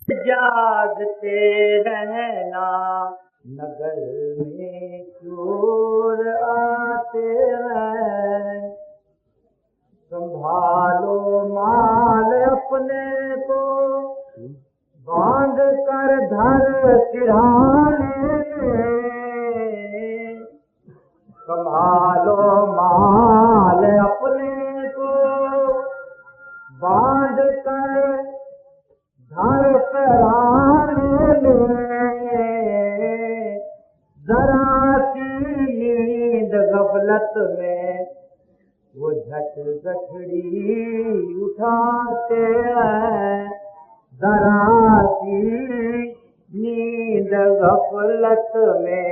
जागते रहना, नगर में चोर आते हैं। संभालो माल अपने को, बांध कर धर सिरहाने में। संभालो माल अपने को, बांध कर धर सिरहाने में। जरा सी नींद गफलत में वो झट गठड़ी उठाते हैं। जरा सी नींद गफलत में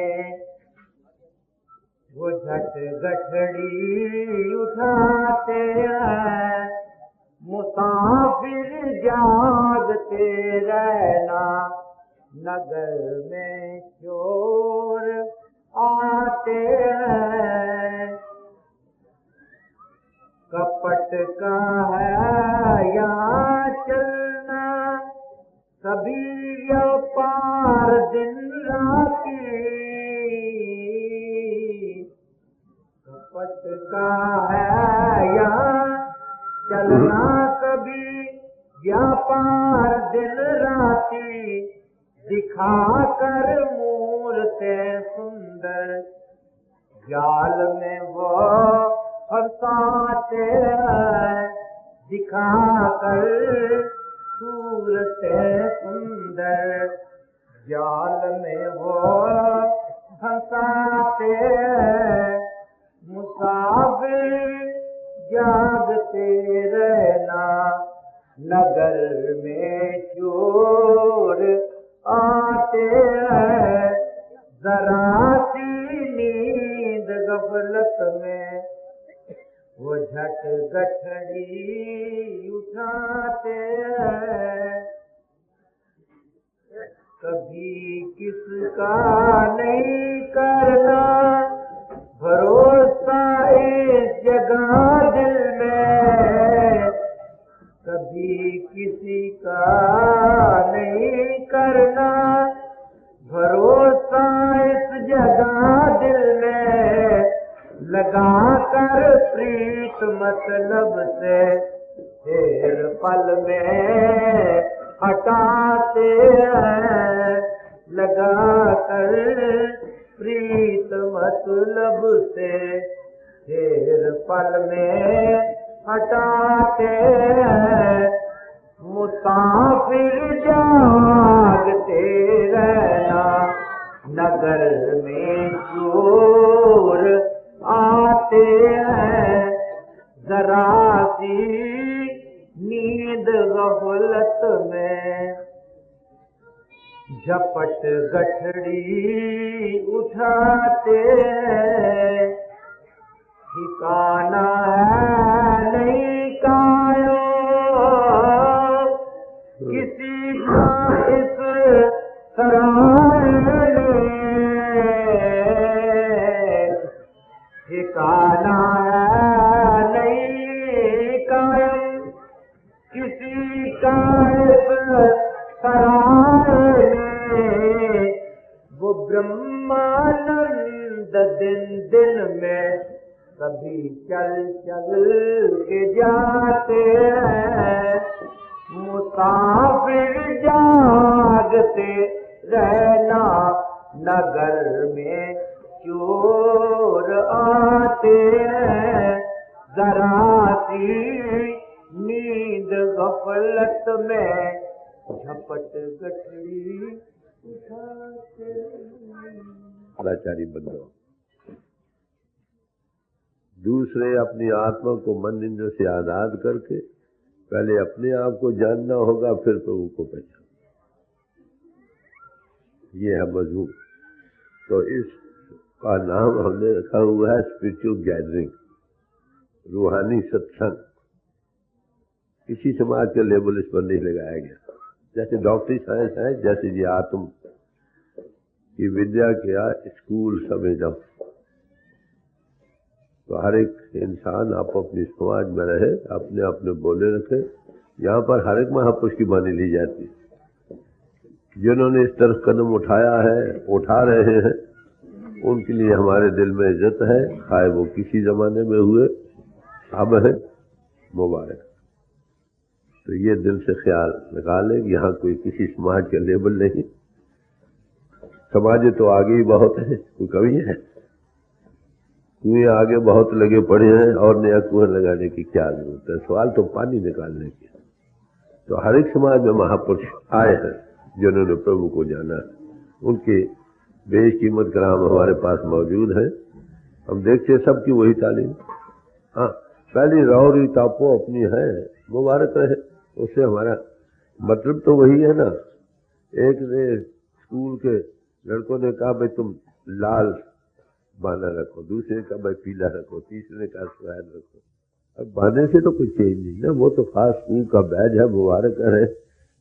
वो झट गठड़ी उठाते हैं। मुसाफिर जागते रहना, नगर में चोर आते हैं। कपट का है यहाँ चलना, सभी व्यापार दिन राती। कपट का है यहाँ चलना, कभी व्यापार दिन राती। दिखा कर मूर्तें सुंदर, जाल में वो फंसाते हैं। दिखा कर सूरतें सुंदर, जाल में वो फंसाते हैं। मुसाफिर जागते रहना, नगर में चोर आते हैं। जरा सी नींद गफलत में वो झट गठड़ी उठाते हैं। कभी किसका नहीं करना भरोसा इस जगह दिल में। कभी किसी का नहीं करना भरोसा इस जगह दिल में। लगा कर प्रीत मतलब से फिर पल में हटाते हैं। लगा कर प्रीत मतलब से फिर पल में हटाते हैं। मुसाफिर जागते रहना, नगर में चोर आते हैं। जरा सी नींद गफलत में झपट गठड़ी उठाते हैं। ठिकाना है नहीं कायो किसी का इस सराय में। ठिकाना है नहीं कायम किसी का इस सराय में। वो ब्रह्मानंद दिन दिन में कभी चल चल के जाते हैं। मुसाफिर जागते रहना, नगर में चोर आते हैं। जरा सी नींद गफलत में झपट गठड़ी उठाते हैं। आचार्य बंधु, दूसरे अपनी आत्मा को मन इंद्र से आजाद करके पहले अपने आप को जानना होगा, फिर प्रभु को पहचानना। ये है मजहूब। तो इसका नाम हमने रखा हुआ है स्पिरिचुअल गैदरिंग, रूहानी सत्संग। किसी समाज के लेबल इस पर नहीं लगाया गया। जैसे डॉक्टरी साइंस है, जैसे ये आत्म की विद्या क्या स्कूल समझ जाओ। तो हर एक इंसान आप अपनी समाज में रहे, अपने अपने बोले रखे। यहाँ पर हर एक महापुरुष की वाणी ली जाती है। जिन्होंने इस तरफ कदम उठाया है, उठा रहे हैं, उनके लिए हमारे दिल में इज्जत है, खाए वो किसी जमाने में हुए, अब है मुबारक। तो ये दिल से ख्याल निकालें, यहाँ कोई किसी समाज का लेबल नहीं। समाज तो आगे ही बहुत है, कोई कमी है? कुएं आगे बहुत लगे पड़े हैं और नया कुएं लगाने की क्या जरूरत है? सवाल तो पानी निकालने की। तो हर एक समाज में महापुरुष आए हैं जिन्होंने प्रभु को जाना, उनके बेशकीमत कलाम हमारे पास मौजूद है। हम देखते सबकी वही तालीम। हाँ, पहली रौरी तापो अपनी है, मुबारक रहे, उससे हमारा मतलब तो वही है ना। एक ने स्कूल के लड़कों ने कहा भाई तुम लाल बाना रखो, दूसरे का भाई पीला रखो, तीसरे का सफेद रखो। अब बाने से तो कुछ चेंज नहीं ना, वो तो खास स्कूल का बैज है, मुबारक है,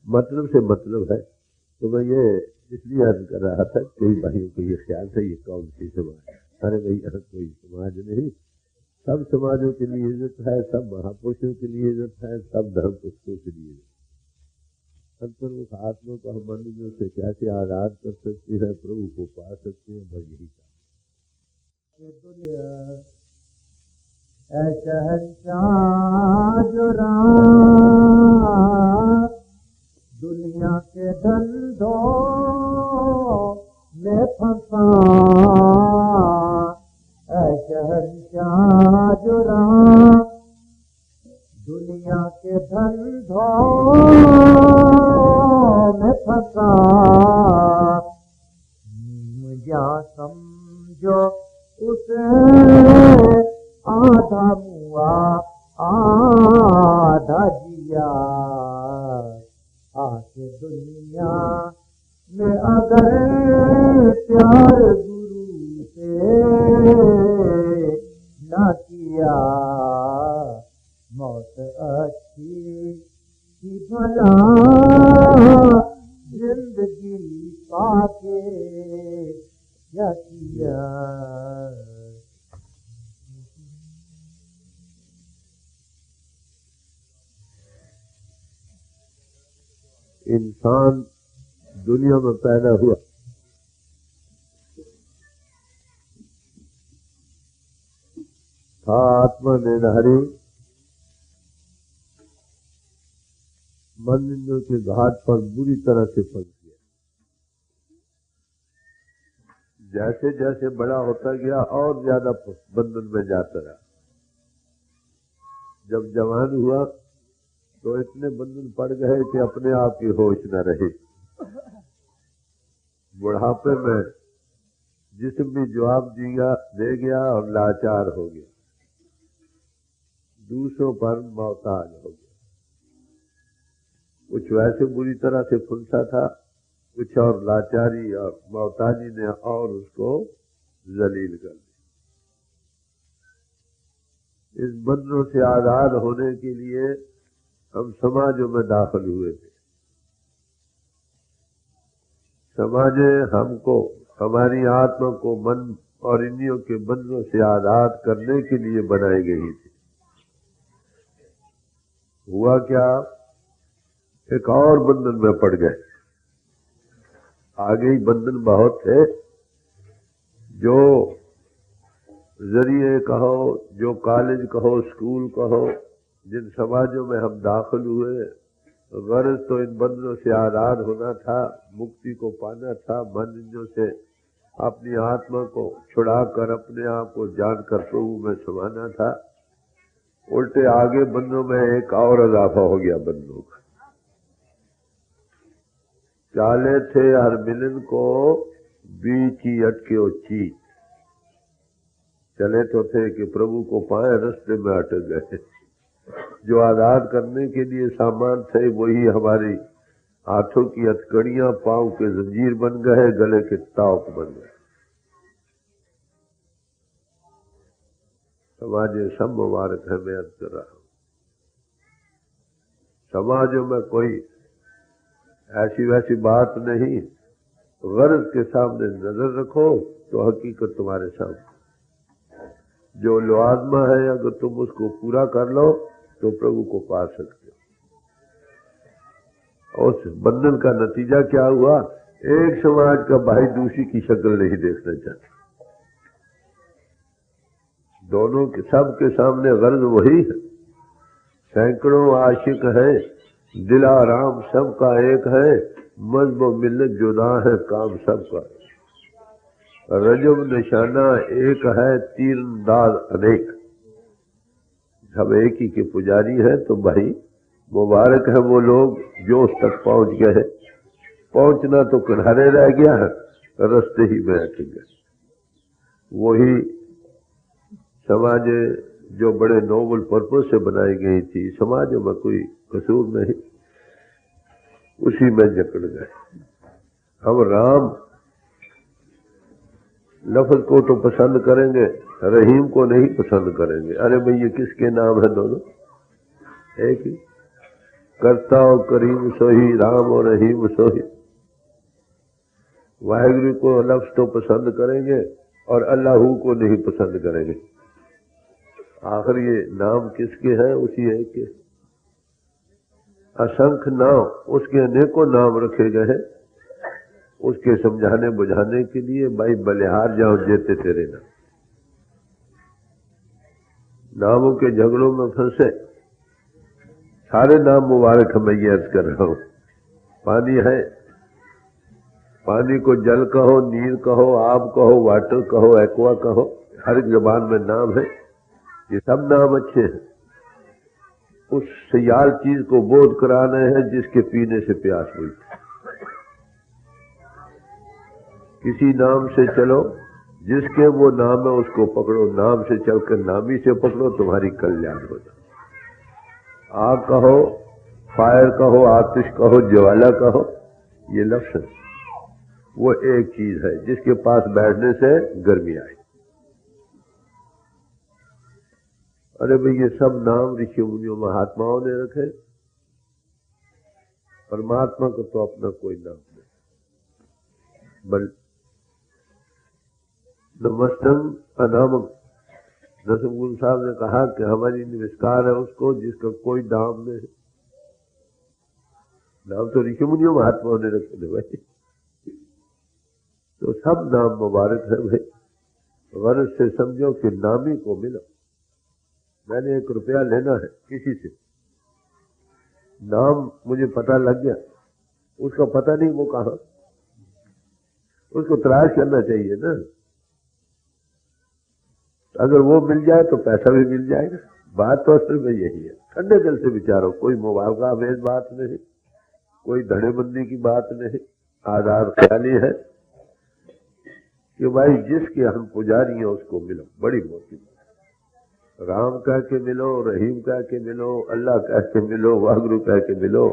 मतलब से मतलब है। तो मैं ये इसलिए अर्ज कर रहा था, कई भाइयों को ये ख्याल था ये कौन सी समाज। अरे भाई यहाँ कोई समाज नहीं, सब समाजों के लिए इज्जत है, सब महापुरुषों के लिए इज्जत है, सब धर्म पुस्तकों के लिए। अंतर्मुख आत्मा को हम मनुष्यों से कैसे आजाद कर सकते हैं, प्रभु को पा सकते हैं, बस यही था। दुनिया के धंधों में फंसा, शहंशाह जुरा दुनिया के धंधों में फंसा। मुझा समझो उसे आधा मुआ आधा जिया, आके दुनिया में अगर प्यार गुरु से न किया, मौत अच्छी की भला जिंदगी पाके क्या किया। इंसान दुनिया में पैदा हुआ, था आत्मा निर्धारी, मन निंदों के घाट पर बुरी तरह से फंस गया। जैसे जैसे बड़ा होता गया और ज्यादा बंधन में जाता रहा। जब जवान हुआ तो इतने बंधन पड़ गए कि अपने आप की होश न रही। बुढ़ापे में जिस्म भी जवाब दे गया और लाचार हो गया, दूसरों पर मोहताज हो गया। कुछ वैसे बुरी तरह से फुंसा था, कुछ और लाचारी और मोहताजी ने और उसको जलील कर दिया। इस बंधनों से आजाद होने के लिए हम समाजों में दाखिल हुए थे। समाजें हमको, हमारी आत्मा को मन और इंद्रियों के बंधनों से आजाद करने के लिए बनाई गई थी। हुआ क्या, एक और बंधन में पड़ गए। आगे ही बंधन बहुत थे, जो जरिए कहो, जो कॉलेज कहो, स्कूल कहो, जिन समाजों में हम दाखिल हुए, गर्ज तो इन बंधनों से आजाद होना था, मुक्ति को पाना था, मन इंद्रियों से अपनी आत्मा को छुड़ाकर अपने आप को जानकर प्रभु में समाना था। उल्टे आगे बंधनों में एक और इजाफा हो गया बंधनों का। चाले थे हर मिलन को बीच ही अटके ओ चीज। चले तो थे कि प्रभु को पाए, रास्ते में अटक गए। जो आजाद करने के लिए सामान थे वही हमारी हाथों की हथकड़ियां, पांव के जंजीर बन गए, गले के ताव बन गए। समाजें सब मुबारक है, मैं अर्ज कर रहा हूं। समाजों में कोई ऐसी वैसी बात नहीं, गर्ज के सामने नजर रखो तो हकीकत तुम्हारे सामने। जो लवाजमा है अगर तुम उसको पूरा कर लो तो प्रभु को पा सकते हो। उस बंधन का नतीजा क्या हुआ? एक समाज का भाई दूसरी की शक्ल नहीं देखना चाहता। दोनों के सबके सामने गर्ज वही है। सैकड़ों आशिक है, दिल आराम सबका एक है, मजहब मिल्लत जुदा है, काम सबका। रजब निशाना एक है, तीर अंदाज अनेक। सब एक ही के पुजारी है। तो भाई मुबारक है वो लोग जो उस तक पहुंच गए। पहुंचना तो किनारे रह गया है, रास्ते ही में अटक गए। वही समाज जो बड़े नोबल पर्पज से बनाई गई थी, समाज में कोई कसूर नहीं, उसी में जकड़ गए। हम राम लफ्ज को तो पसंद करेंगे, रहीम को नहीं पसंद करेंगे। अरे भाई ये किसके नाम है? दोनों एक ही। करता और करीम सोही, राम और रहीम सोही। वाहिगुरु को लफ्ज तो पसंद करेंगे और अल्लाहू को नहीं पसंद करेंगे। आखिर ये नाम किसके हैं? उसी एक के। असंख्य नाम, उसके अनेकों नाम रखे गए हैं उसके समझाने बुझाने के लिए। भाई बलिहार जाओ जेते तेरे नाम। नामों के झगड़ों में फंसे। सारे नाम मुबारक मैं ये अर्ज कर रहा हूं। पानी है, पानी को जल कहो, नीर कहो, आब कहो, वाटर कहो, एक्वा कहो, हर एक जबान में नाम है। ये सब नाम अच्छे हैं। उस सयाल चीज को बोध कराना है जिसके पीने से प्यास मिलती। किसी नाम से चलो, जिसके वो नाम है उसको पकड़ो। नाम से चलकर नामी से पकड़ो, तुम्हारी कल्याण हो जाए। आग कहो, फायर कहो, आतिश कहो, ज्वाला कहो, ये लफ्ज है। वो एक चीज है जिसके पास बैठने से गर्मी आए। अरे भाई ये सब नाम ऋषि मुनियों महात्माओं ने रखे। परमात्मा को तो अपना कोई नाम नहीं। बल नमस्तंग अनामंग। नरसिंह साहब ने कहा कि हमारी नमस्कार है उसको जिसका कोई नाम नहीं। नाम तो ऋषि मुनियों महात्माओं ने रखे थे भाई। तो सब नाम मुबारक है भाई। गर्ज से समझो कि नामी को मिलो। मैंने 1 रुपया लेना है किसी से, नाम मुझे पता लग गया, उसका पता नहीं वो कहां, उसको तलाश करना चाहिए ना। अगर वो मिल जाए तो पैसा भी मिल जाएगा। बात तो असल में यही है। ठंडे दिल से विचारो, कोई मुबालगा आमेज बात नहीं, कोई धड़ेबंदी की बात नहीं। आजाद ख्याली है कि भाई जिसके हम पुजारी हैं उसको मिलो। बड़ी मोटी बात। राम कह के मिलो, रहीम कह के मिलो, अल्लाह कह के मिलो, वाहगुरु कह के मिलो,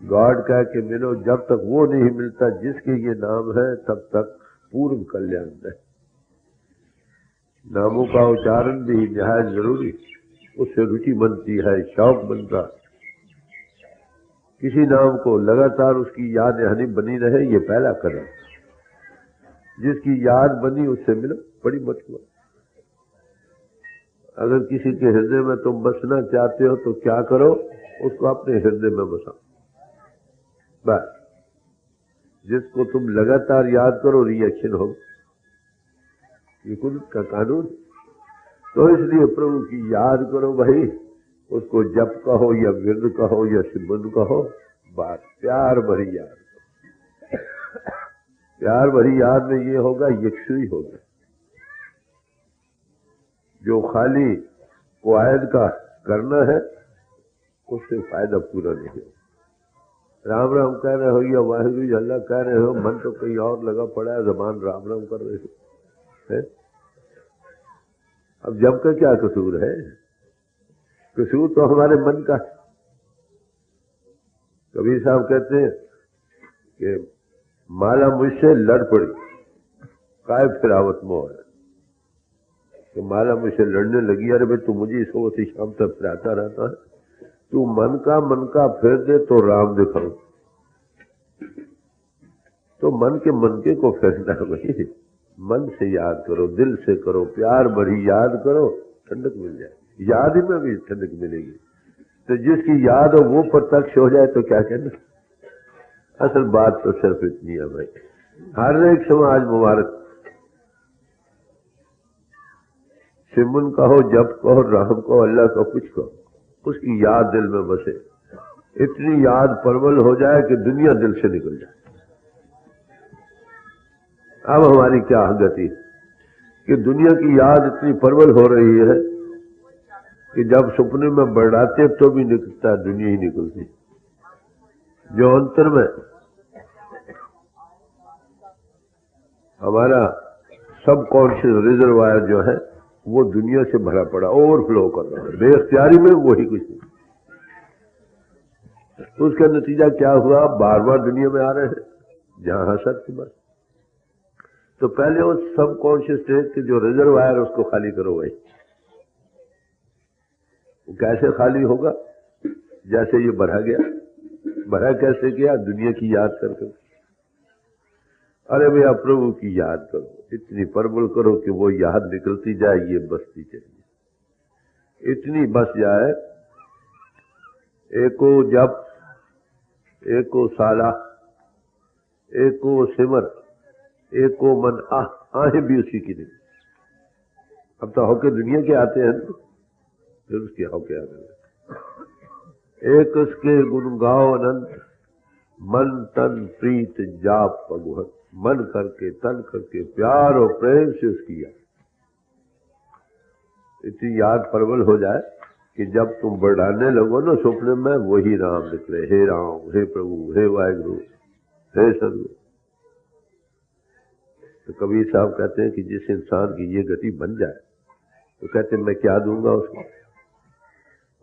गॉड कह के मिलो। जब तक वो नहीं मिलता जिसके ये नाम है तब तक पूर्ण कल्याण है। नामों का उच्चारण भी निहायत जरूरी, उससे रुचि बनती है, शौक बनता। किसी नाम को लगातार उसकी याद दहानी बनी रहे, ये पहला कदम। जिसकी याद बनी उससे मिलो, बड़ी मोटी बात। अगर किसी के हृदय में तुम बसना चाहते हो तो क्या करो? उसको अपने हृदय में बसाओ बस। जिसको तुम लगातार याद करो रिएक्शन हो, ये कुदरत का कानून। तो इसलिए प्रभु की याद करो भाई। उसको जप कहो या विरद कहो या सिमरन कहो, बात प्यार भरी याद। प्यार भरी याद में ये होगा, यकसुई होगा। जो खाली कुआयद का करना है उससे फायदा पूरा नहीं हो। राम राम कह रहे हो या वाहिगुरु अल्लाह कह रहे हो, मन तो कहीं और लगा पड़ा है, जबान राम राम कर रहे हो है? अब जब का क्या कसूर है? कसूर तो हमारे मन का। कबीर साहब कहते हैं कि माला मुझसे लड़ पड़ी, काय फिरावत मोह है। कि माला मुझसे लड़ने लगी, अरे भाई तू मुझे सुबह से शाम तक फिराता रहता है, तू मन का फिर दे तो राम दिखाऊं। तो मन के को फिरना भाई। मन से याद करो, दिल से करो, प्यार भरी याद करो, ठंडक मिल जाए। याद ही में भी ठंडक मिलेगी। तो जिसकी याद हो वो प्रत्यक्ष हो जाए तो क्या कहना। असल बात तो सिर्फ इतनी है भाई, हर एक समाज मुबारक, सिमन कहो, जप कहो, राम कहो, अल्लाह का कुछ कहो, उसकी याद दिल में बसे, इतनी याद परवल हो जाए कि दुनिया दिल से निकल जाए। अब हमारी क्या गति कि दुनिया की याद इतनी परवल हो रही है कि जब सपने में बढ़ाते तो भी निकलता, दुनिया ही निकलती। जो अंतर में हमारा सबकॉन्शियस रिजर्वायर जो है वो दुनिया से भरा पड़ा, ओवरफ्लो कर रहा है बेख्तियारी में, वही कुछ नहीं। उसका नतीजा क्या हुआ, बार बार दुनिया में आ रहे हैं जहां हसद की बात। तो पहले उस सबकॉन्शियस स्टेट के जो रिजर्वायर उसको खाली करो भाई। वो कैसे खाली होगा, जैसे ये भरा गया। भरा कैसे गया, दुनिया की याद करके। अरे भैया प्रभु की याद करो, इतनी परवल करो कि वो याद निकलती जाए, ये बसती चलिए, इतनी बस जाए। एको जप, एको साला, एको सिमर, एको मन आहें भी उसी की नहीं। अब तो होके दुनिया के आते हैं, फिर उसके होके आते हैं। एक उसके गुण गाओ अनंत, मन तन प्रीत जाप पगुहत, मन करके तन करके प्यार और प्रेम से उसकी याद। इतनी याद परवल हो जाए कि जब तुम बढ़ाने लगो ना सपने में, वही राम निकले, हे राम, हे प्रभु, हे वाहिगुरु, हे सदगुरु। तो कबीर साहब कहते हैं कि जिस इंसान की ये गति बन जाए तो कहते हैं मैं क्या दूंगा उसको।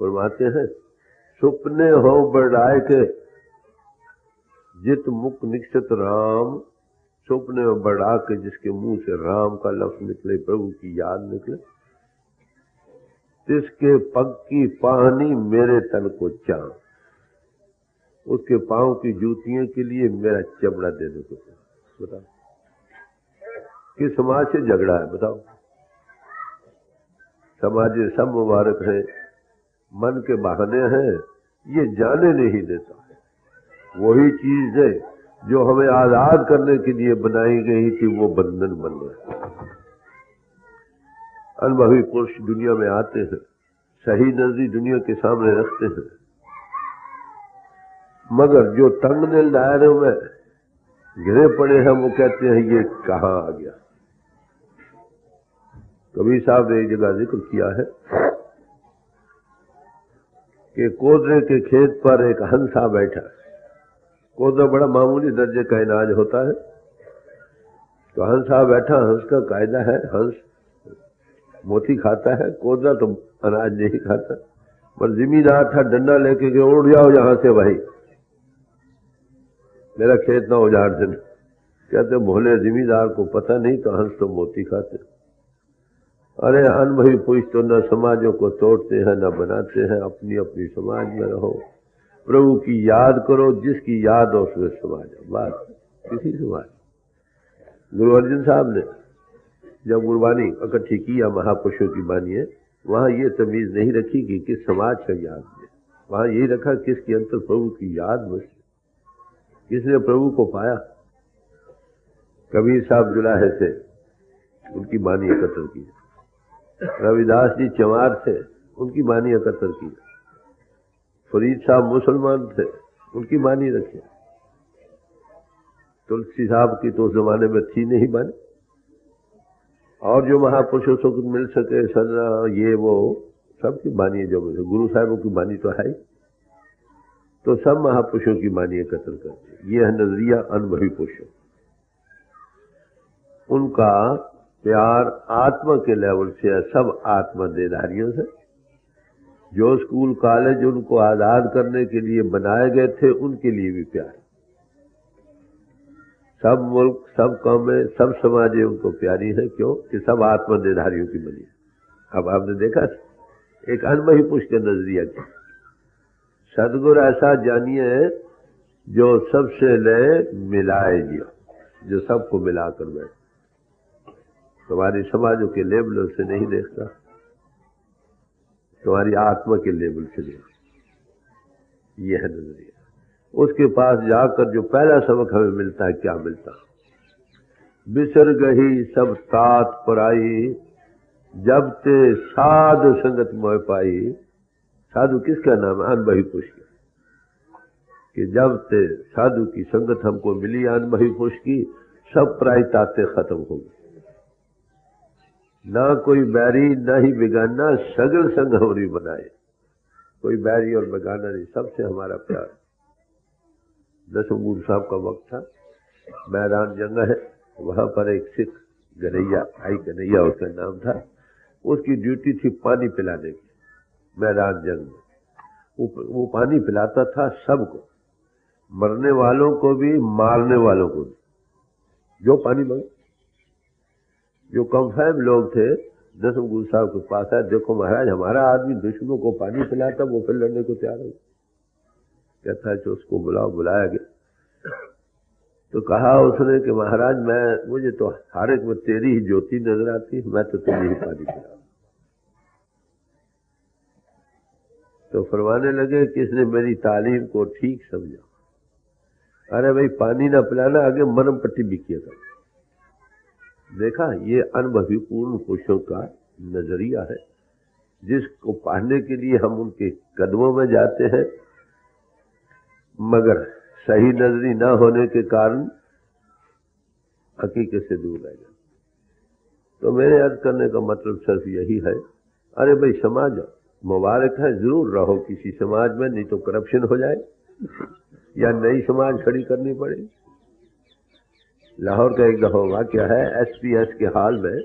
फरमाते हैं सुपने हो बढ़ाए के, जित मुख निश्चित राम, सुपने में बढ़ा के जिसके मुंह से राम का लफ्ज निकले, प्रभु की याद निकले, जिसके पग की पानी मेरे तन को चांद, उसके पांव की जूतियों के लिए मेरा चमड़ा देने को। बताओ किस समाज से झगड़ा है, बताओ। समाज सब मुबारक है, मन के बहाने हैं, ये जाने नहीं देता। वही चीज है जो हमें आजाद करने के लिए बनाई गई थी, वो बंधन बन गया। अनुभवी पुरुष दुनिया में आते हैं, सही नजरी दुनिया के सामने रखते हैं, मगर जो तंग दिल दायरे में घिरे पड़े हैं वो कहते हैं ये कहां आ गया। कबीर साहब ने एक जगह जिक्र किया है कि कोदरे के खेत पर एक हंसा बैठा। कोदरा बड़ा मामूली दर्जे का अनाज होता है, तो हंसा बैठा। हंस का कायदा है, हंस मोती खाता है, कोदरा तो अनाज नहीं खाता। पर जिम्मेदार था, डंडा लेके के उड़ जाओ यहां से भाई, मेरा खेत ना उजाड़ देना। कहते भोले जिम्मेदार को पता नहीं, तो हंस तो मोती खाते। अरे अनुभवी पुरुष तो न समाजों को तोड़ते हैं न बनाते हैं, अपनी अपनी समाज में रहो, प्रभु की याद करो, जिसकी याद हो उसमें समाज हो। बात किसी समाज। गुरु अर्जुन साहब ने जब गुरबानी इकट्ठी की या महापुरुषों की बानी है, वहां ये तमीज नहीं रखी कि किस समाज का याद है, वहां यही रखा किसके अंतर प्रभु की याद बसी, किसने प्रभु को पाया। कबीर साहब जुलाहे से उनकी बानी एकत्र की, रविदास जी चमार थे, उनकी बानी एकत्र की, फरीद साहब मुसलमान थे, उनकी बानी रखे। तुलसी साहब की तो उस जमाने में थी नहीं बानी। और जो महापुरुषों को मिल सके सदा ये वो सबकी बानी जो मिले, गुरु साहबों की बानी तो है, तो सब महापुरुषों की बानी एकत्र करते। ये है नजरिया अनुभवी पुरुषों। उनका प्यार आत्मा के लेवल से है, सब आत्मा देधारियों से। जो स्कूल कॉलेज उनको आजाद करने के लिए बनाए गए थे, उनके लिए भी प्यार। सब मुल्क, सब कौमें, सब समाजें उनको प्यारी है। क्यों कि सब आत्मा देधारियों की बनी है। अब आपने देखा एक अनुभवी पुरुष का नजरिया क्या, सदगुरु ऐसा जानिए जो सबसे ले मिलाए जियो, जो सबको मिलाकर बैठे, तुम्हारी समाजों के लेवल से नहीं देखता, तुम्हारी आत्मा के लेवल से देखता। यह है नजरिया। उसके पास जाकर जो पहला सबक हमें मिलता है, क्या मिलता है? बिसर गही सब तात पराई, जब ते साधु संगत मोह पाई। साधु किसका नाम है? अनुभवी पुरुष की। कि जब ते साधु की संगत हमको मिली, अनुभवी पुरुष की, सब पराई ताते खत्म हो गई। ना कोई बैरी ना ही बेगाना, सगल संग हमरी बनाए। कोई बैरी और बेगाना नहीं, सबसे हमारा प्यार। दसम गुरु साहब का वक्त था, मैदान जंग है, वहां पर एक सिख गनैया, आई गनैया उसका नाम था, उसकी ड्यूटी थी पानी पिलाने की। मैदान जंग में वो पानी पिलाता था सबको, मरने वालों को भी, मारने वालों को भी, जो पानी मांगे। जो कमफैम लोग थे, दसम गुरु साहब के पास आए, देखो महाराज हमारा आदमी दुश्मनों को पानी पिलाता, वो फिर लड़ने को तैयार हो। कहता है कि उसको बुलाओ। बुलाया गया तो कहा उसने कि महाराज मुझे तो हर एक में तेरी ही ज्योति नजर आती है, मैं तो तुम्हें ही पानी पिलाऊं। तो फरमाने लगे कि इसने मेरी तालीम को ठीक समझा। अरे भाई पानी ना पिलाना, आगे मरम पट्टी भी किया था। देखा, ये अनुभवी पूर्ण पुरुषों का नजरिया है, जिसको पाने के लिए हम उनके कदमों में जाते हैं, मगर सही नजरी ना होने के कारण हकीकत से दूर रह जाते। तो मेरे अर्ज करने का मतलब सिर्फ यही है, अरे भाई समाज मुबारक है, जरूर रहो किसी समाज में, नहीं तो करप्शन हो जाए या नई समाज खड़ी करनी पड़े। लाहौर का एक दफा वाकया है, एसपीएस के हाल में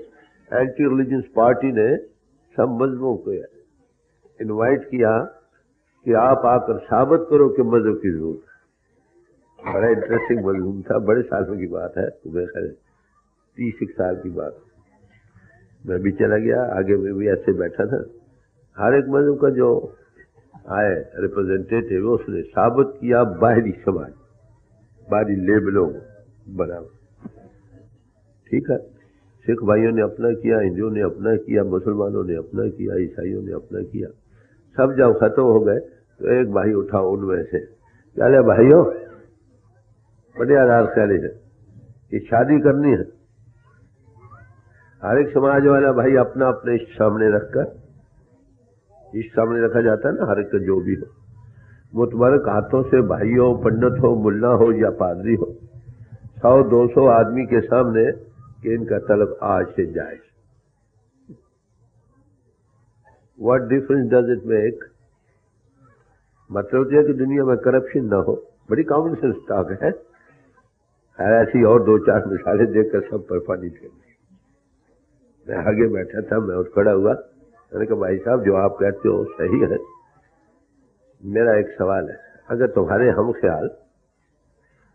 एंटी रिलीजियस पार्टी ने सब मजहबों को इनवाइट किया कि आप आकर साबित करो कि मजहब की जरूरत है। बड़ा इंटरेस्टिंग मजहब था, बड़े सालों की बात है, तुम्हें खैर 30 साल की बात। मैं भी चला गया, आगे में भी ऐसे बैठा था। हर एक मजहब का जो आए रिप्रेजेंटेटिव, उसने साबित किया बाहरी समाज, बाहरी लेबलों बना। ठीक है, सिख भाइयों ने अपना किया, हिंदुओं ने अपना किया, मुसलमानों ने अपना किया, ईसाइयों ने अपना किया। सब जब खत्म हो गए तो एक भाई उठा उनमें से, क्या भाइयों, बड़े आधार ख्याली है कि शादी करनी है। हर एक समाज वाला भाई अपना अपने इष्ट सामने रखकर, इष्ट सामने रखा जाता है ना, हर एक का जो भी हो, मुतबरक हाथों से भाई हो, पंडित हो, मुल्ला हो या पादरी हो, 100-200 आदमी के सामने कि इनका तलब आज से जाए। What difference does it make? मतलब यह कि दुनिया में करप्शन ना हो, बड़ी कॉमन सेंस टॉक है। ऐसी और 2-4 मिसालें देखकर सब पर पानी फेर। मैं आगे बैठा था, मैं उठ खड़ा हुआ, मैंने कहा भाई साहब जो आप कहते हो सही है, मेरा एक सवाल है, अगर तुम्हारे हम ख्याल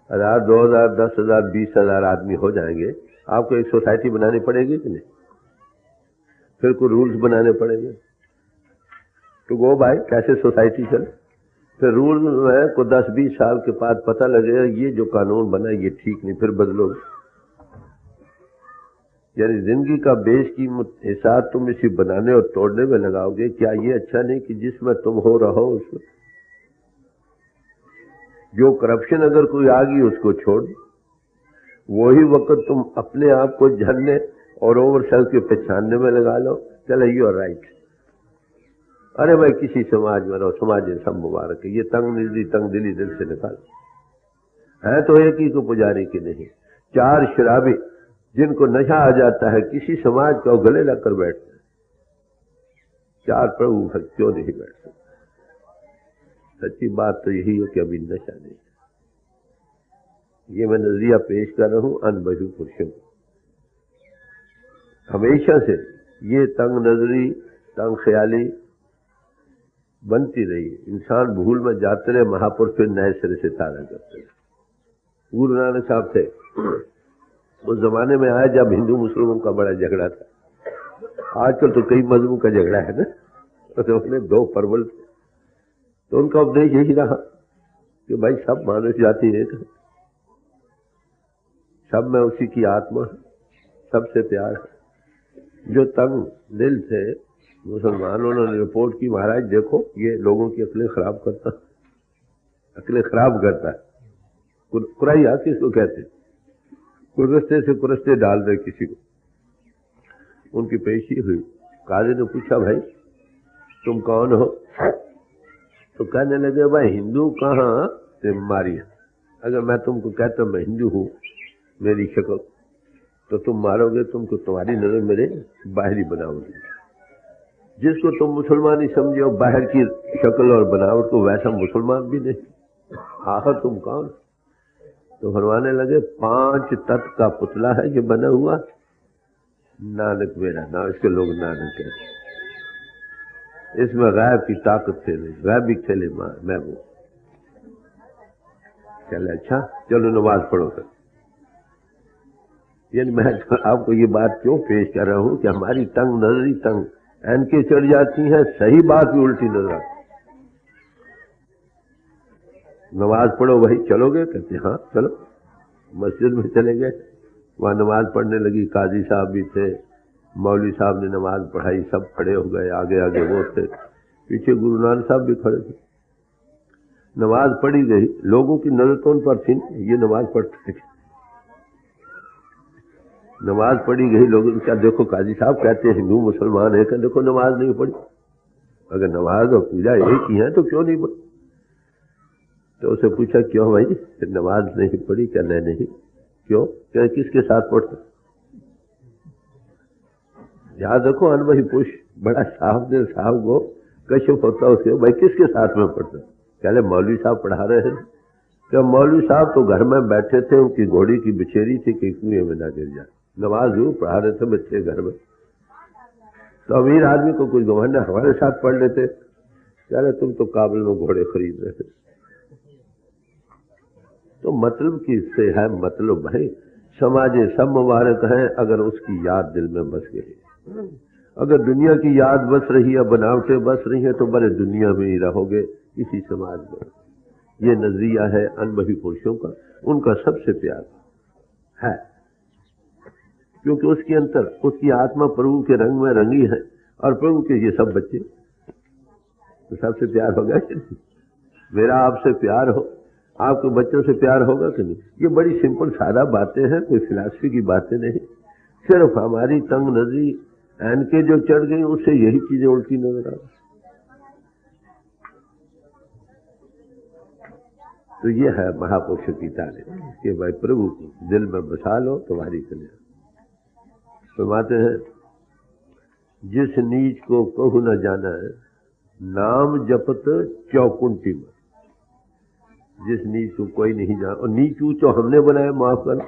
1000, 2000, 10,000, 20,000 आदमी हो जाएंगे, आपको एक सोसाइटी बनानी पड़ेगी कि नहीं? फिर कोई रूल्स बनाने पड़ेंगे तो गो भाई कैसे सोसाइटी चले। फिर रूल में को 10-20 साल के बाद पता लगेगा ये जो कानून बना ये ठीक नहीं, फिर बदलोगे। यानी जिंदगी का बेस की हिसाब तुम इसी बनाने और तोड़ने में लगाओगे। क्या ये अच्छा नहीं कि जिसमें तुम हो रहो उसमें जो करप्शन अगर कोई आ गई उसको छोड़, वही वक्त तुम अपने आप को झलने और ओवरसेल के पहचानने में लगा लो, चलो यू आर राइट। अरे भाई किसी समाज में रहो, समाज सब मुबारक है, ये तंग दिली दिल से निकाल है तो एक ही को पुजारी की नहीं। 4 शराबी जिनको नशा आ जाता है, किसी समाज का गले लगकर बैठते हैं, 4 प्रभु भक्त क्यों नहीं बैठ सकते? सच्ची बात तो यही है कि अभी नशा नहीं। ये मैं नजरिया पेश कर रहा हूं अनुभवी पुरुषों को। हमेशा से ये तंग नजरी, तंग ख्याली बनती रही। इंसान भूल में जाते रहे, महापुरुष फिर नए सिरे से तारा करते रहे। गुरु नानक साहब थे, उस जमाने में आया जब हिंदू मुस्लिमों का बड़ा झगड़ा था। आजकल तो कई मजहबों का झगड़ा है ना, तो उसने 2 परवल थे। तो उनका उपदेश यही रहा कि भाई सब मानव जाति एक है, सब में उसी की आत्मा है, सबसे प्यार है। जो तंग दिल थे मुसलमानों ने रिपोर्ट की, महाराज देखो ये लोगों की अकलें खराब करता। अकले खराब करता है। कुराइया किसको कहते? कुरस्ते से कुरस्ते डाल दे किसी को। उनकी पेशी हुई, काजी ने पूछा भाई तुम कौन हो? तो कहने लगे भाई हिंदू कहाँ से मारी है, अगर मैं तुमको कहता मैं हिंदू हूँ मेरी शक्ल तो तुम मारोगे, तुमको तुम्हारी नजर मेरे बाहरी बनावट, जिसको तुम मुसलमान ही समझो बाहर की शक्ल और बनावट को, वैसा मुसलमान भी नहीं, आखिर तुम कौन? तो फरमाने लगे 5 तत्व का पुतला है जो बना हुआ, नानक मेरा नाम, इसके लोग नानक कहते, इसमें गैब की ताकत से नहीं, गैबी खेले मैं वो। चले अच्छा चलो नमाज पढ़ो सर। यानी मैं आपको ये बात क्यों पेश कर रहा हूं कि हमारी तंग नजरी, तंग एनके चढ़ जाती है, सही बात भी उल्टी नजर आती। नमाज पढ़ो भाई, चलोगे? कहते हाँ चलो। मस्जिद में चले गए, वहां नमाज पढ़ने लगी, काजी साहब भी थे, मौलवी साहब ने नमाज पढ़ाई, सब खड़े हो गए, आगे आगे वो थे, पीछे गुरु नानक साहब भी खड़े थे। नमाज पढ़ी गई, लोगों की नजर तो उन पर थी, ये नमाज पढ़ते थे। नमाज पढ़ी गई, लोगों ने क्या देखो काजी साहब कहते हैं हिंदू मुसलमान है, क्या देखो नमाज नहीं पढ़ी, अगर नमाज और पूजा एक ही है तो क्यों नहीं पढ़ी? तो उसे पूछा क्यों भाई नमाज नहीं पढ़ी? क्या नहीं क्यों? क्या किसके साथ पढ़ते? याद रखो अनुभवी पुरुष बड़ा साहब को कश्यप होता उसके भाई किसके साथ में पढ़ते? पहले मौलवी साहब पढ़ा रहे हैं, क्या मौलवी साहब तो घर में बैठे थे, उनकी घोड़ी की बिछेरी थी कि कुएं में ना गिर जाए, नमाज जरूर पढ़ा रहे थे बच्चे घर में। तो अमीर आदमी को कुछ घमंड हमारे साथ पढ़ लेते, कह रहे तुम तो काबुल में घोड़े खरीद रहे थे। तो मतलब किससे है? मतलब भाई समाजे सब मुबारक है अगर उसकी याद दिल में बस गई। अगर दुनिया की याद बस रही है, बनावटें बस रही है, तो बड़े दुनिया में ही रहोगे इसी समाज में। ये नजरिया है अनुभवी पुरुषों का, उनका सबसे प्यार है, क्योंकि उसके अंतर उसकी आत्मा प्रभु के रंग में रंगी है, और प्रभु के ये सब बच्चे तो सबसे प्यार हो गया। मेरा आपसे प्यार हो, आपके बच्चों से प्यार होगा कि नहीं? ये बड़ी सिंपल सादा बातें हैं, कोई फिलॉसफी की बातें नहीं, सिर्फ हमारी तंग नजरी एनके जो चढ़ गई उससे यही चीजें उल्टी नजर आ रही। तो ये है महापुरुषों की तारीफ कि भाई प्रभु को दिल में बसा लो, तुम्हारी कल्याण। फरमाते हैं जिस नीच को कहू न जाना है, नाम जपत चौकुंठी में। जिस नीच को कोई नहीं जाना, और नीच ऊंच तो हमने बनाया, माफ कर,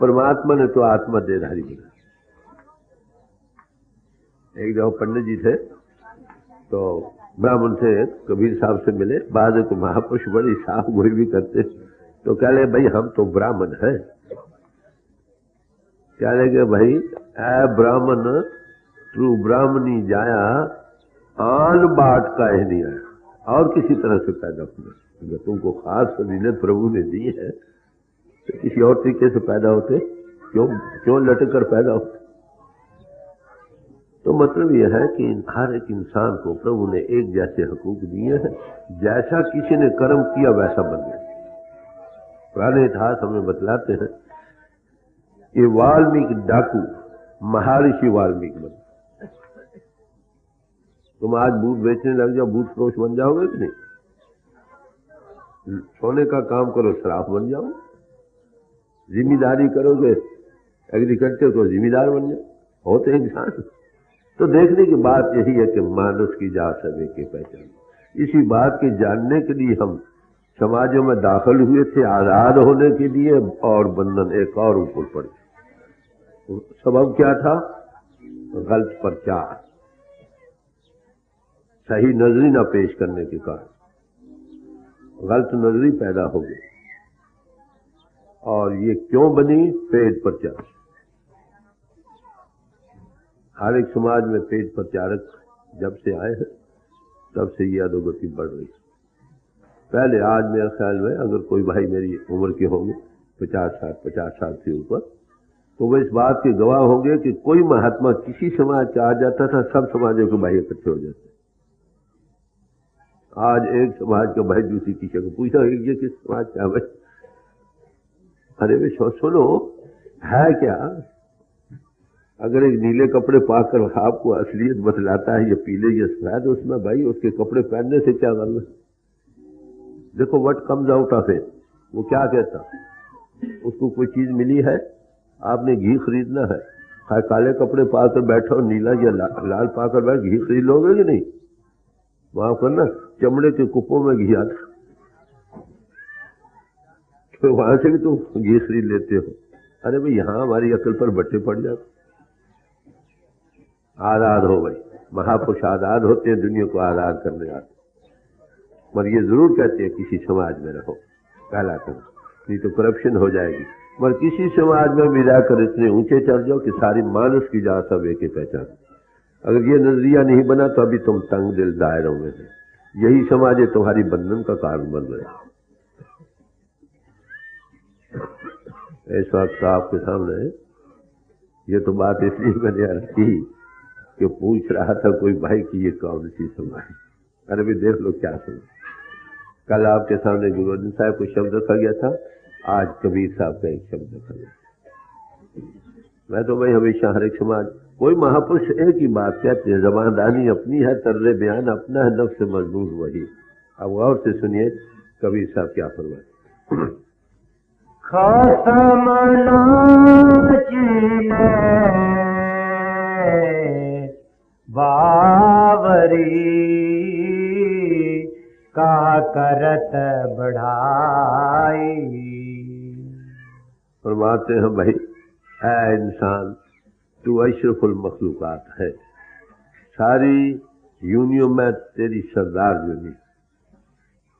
परमात्मा ने तो आत्मा देधारी बनाया। एक दफा पंडित जी थे तो ब्राह्मण से कबीर साहब से मिले, बाद को महापुरुष बड़ी साफ गोई भी करते, तो कह ले भाई हम तो ब्राह्मण हैं। कह लगे भाई ऐ ब्राह्मण तू ब्राह्मणी जाया, आन बाट का ही नहीं आया, और किसी तरह से पैदा होना। अगर तुमको खास फजीलत प्रभु ने दी है तो किसी और तरीके से पैदा होते, क्यों लटक कर पैदा होते? तो मतलब यह है कि हर एक इंसान को प्रभु ने एक जैसे हकूक दिए हैं, जैसा किसी ने कर्म किया वैसा बन गया। पुराने इतिहास हमें बतलाते हैं कि वाल्मीकि डाकू महर्षि वाल्मीकि बन। तुम आज बूट बेचने लग जाओ, बूट फरोश बन जाओगे कि नहीं? सोने का काम करो, शराब बन जाओ। जिम्मेदारी करोगे, एग्रीकल्चर को जिम्मेदार बन जाओ, होते इंसान। तो देखने की बात यही है कि मानुष की जा सके की पहचान। इसी बात के जानने के लिए हम समाजों में दाखिल हुए थे, आजाद होने के लिए, और बंधन एक और ऊपर पड़ गए। सबब क्या था? गलत प्रचार, सही नजरी न पेश करने के कारण गलत नजरी पैदा हो गई। और ये क्यों बनी? पेट प्रचार। हर एक समाज में पेट प्रचारक जब से आए हैं तब से ये अधोगति बढ़ रही। पहले आज मेरे ख्याल में अगर कोई भाई मेरी उम्र के होंगे 50 साल से ऊपर, तो वो इस बात के गवाह होंगे कि कोई महात्मा किसी समाज का आ जाता था, सब समाजों के भाई इकट्ठे हो जाते। आज एक समाज का भाई दूसरी टीचर को पूछा ये किस समाज का भाई? अरे वे सुनो, है क्या? अगर एक नीले कपड़े पाकर आपको असलियत बतलाता है ये पीले ये सफेद, उसमें भाई उसके कपड़े पहनने से क्या करना? देखो what comes out of it. वो क्या कहता? उसको कोई चीज मिली है, आपने घी खरीदना है, काले कपड़े पाकर बैठो, नीला या लाल पाकर बैठ, घी खरीद लोगे कि नहीं? माफ करना, चमड़े के कुपों में घी आता, तो वहां से भी तुम घी खरीद लेते हो। अरे भाई यहां हमारी अकल पर बट्टे पड़ जाते। आजाद हो भाई, महापुरुष आजाद होते हैं, दुनिया को आजाद करने आते, मगर ये जरूर कहते हैं किसी समाज में रहो, पहला करो, नहीं तो करप्शन हो जाएगी। मगर किसी समाज में भी जाकर इतने ऊंचे चढ़ जाओ कि सारी मानुष की जा सब एक ही पहचान। अगर ये नजरिया नहीं बना तो अभी तुम तंग दिल दायरों में है। यही समाज है तुम्हारी बंधन का कारण बन रहा है। इस वक्त आपके सामने ये तो बात इसलिए मैंने रखी कि पूछ रहा था कोई भाई कि ये कौन सी समाज। अरे भी देख लो क्या समझ। कल आपके सामने गुरु अर्जन साहब को शब्द रखा गया था, आज कबीर साहब का एक शब्द रखा गया। मैं तो भाई हमेशा हर एक समाज, कोई महापुरुष एक ही बात कहते हैं, जबानदानी अपनी है, तर्रे बयान अपना है, नफ्स मजबूर वही। अब गौर से सुनिए कबीर साहब क्या फरमाते। खसम बावरी का करत बढ़ाई। फरमाते हैं भाई, ऐ इंसान तू अशरफुल मखलूकात है, सारी यूनियों में तेरी सरदार यूनी,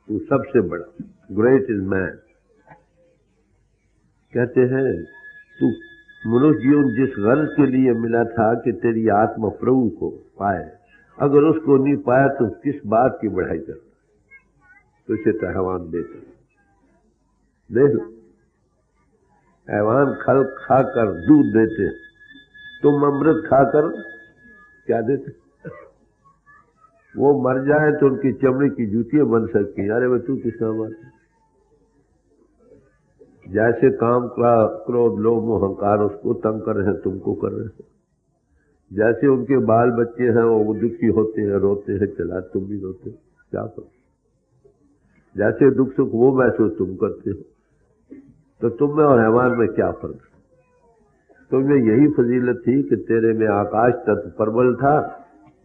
तू सबसे बड़ा, ग्रेट इज मैन। कहते हैं तू मनुष्य जीवन जिस गर्ज के लिए मिला था कि तेरी आत्मा प्रभु को पाए, अगर उसको नहीं पाया तो किस बात की बढ़ाई कर, तो इसे तो हैवान बेहतर। देख हैवान खल खाकर दूध देते, तुम अमृत खाकर क्या देते? वो मर जाए तो उनकी चमड़ी की जूतियां बन सकती हैं। अरे भाई तू किस काम आता? जैसे काम क्रोध लोभ मोह अहंकार उसको तंग कर रहे हैं, तुमको कर रहे हैं। जैसे उनके बाल बच्चे हैं वो दुखी होते हैं, रोते हैं, चला तुम भी रोते हो, क्या करो? जैसे दुख सुख वो महसूस तुम करते हो, तो तुम में और हैवान में क्या फर्क? तुम्हें यही फजीलत थी कि तेरे में आकाश तत्व प्रबल था,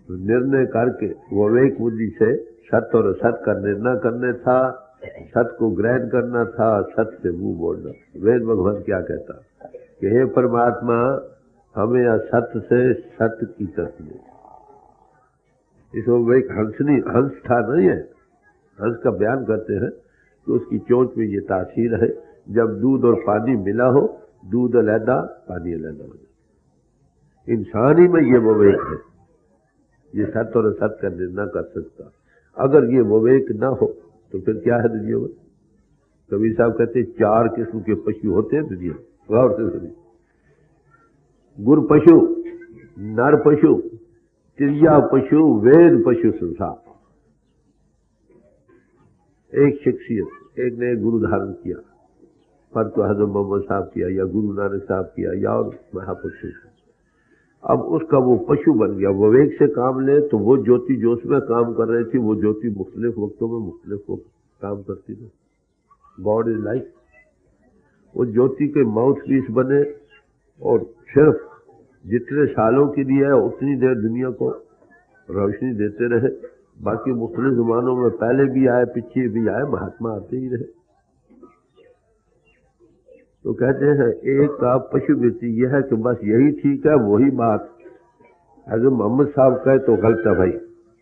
निर्णय करके वो विवेक बुद्धि से सत्य और असत का निर्णय करने था, सत्य को ग्रहण करना था, सत्य से मुंह मोड़ना। वेद भगवान क्या कहता कि हे परमात्मा हमें असत्य से सत्य की तरफ ले। इसको विवेक हंस था नहीं है, हंस का बयान करते हैं कि उसकी चोंच में ये तासीर है, जब दूध और पानी मिला हो, दूध अलहदा पानी अलहदा हो जाए। इंसान ही में ये विवेक है, ये सत्य और असत्य का निर्णय कर सकता। अगर ये विवेक ना हो तो फिर क्या है दुनिया में? कबीर साहब कहते 4 किस्म के पशु होते हैं दुनिया, गौर से सुनिए। गुर पशु, नर पशु, तिरजा पशु, वेद पशु संसार। एक शख्सियत, एक ने गुरु धारण किया, पर तो हजरत मोहम्मद साहब किया या गुरु नानक साहब किया या और महापुरुषों। अब उसका वो पशु बन गया, विवेक से काम ले तो वो ज्योति जो उसमें काम कर रही थी, वो ज्योति मुख्तलिफ वक्तों में मुख्तलिफ काम करती थी। God is life. वो ज्योति के माउथ पीस बने और सिर्फ जितने सालों के लिए है उतनी देर दुनिया को रोशनी देते रहे। बाकी मुख्तलिफ जमानों में पहले भी आए, पीछे भी आए, महात्मा आते ही रहे। तो कहते हैं एक का पशु वृत्ति यह है कि बस यही ठीक है, वही बात अगर मोहम्मद साहब कहे तो गलत है। भाई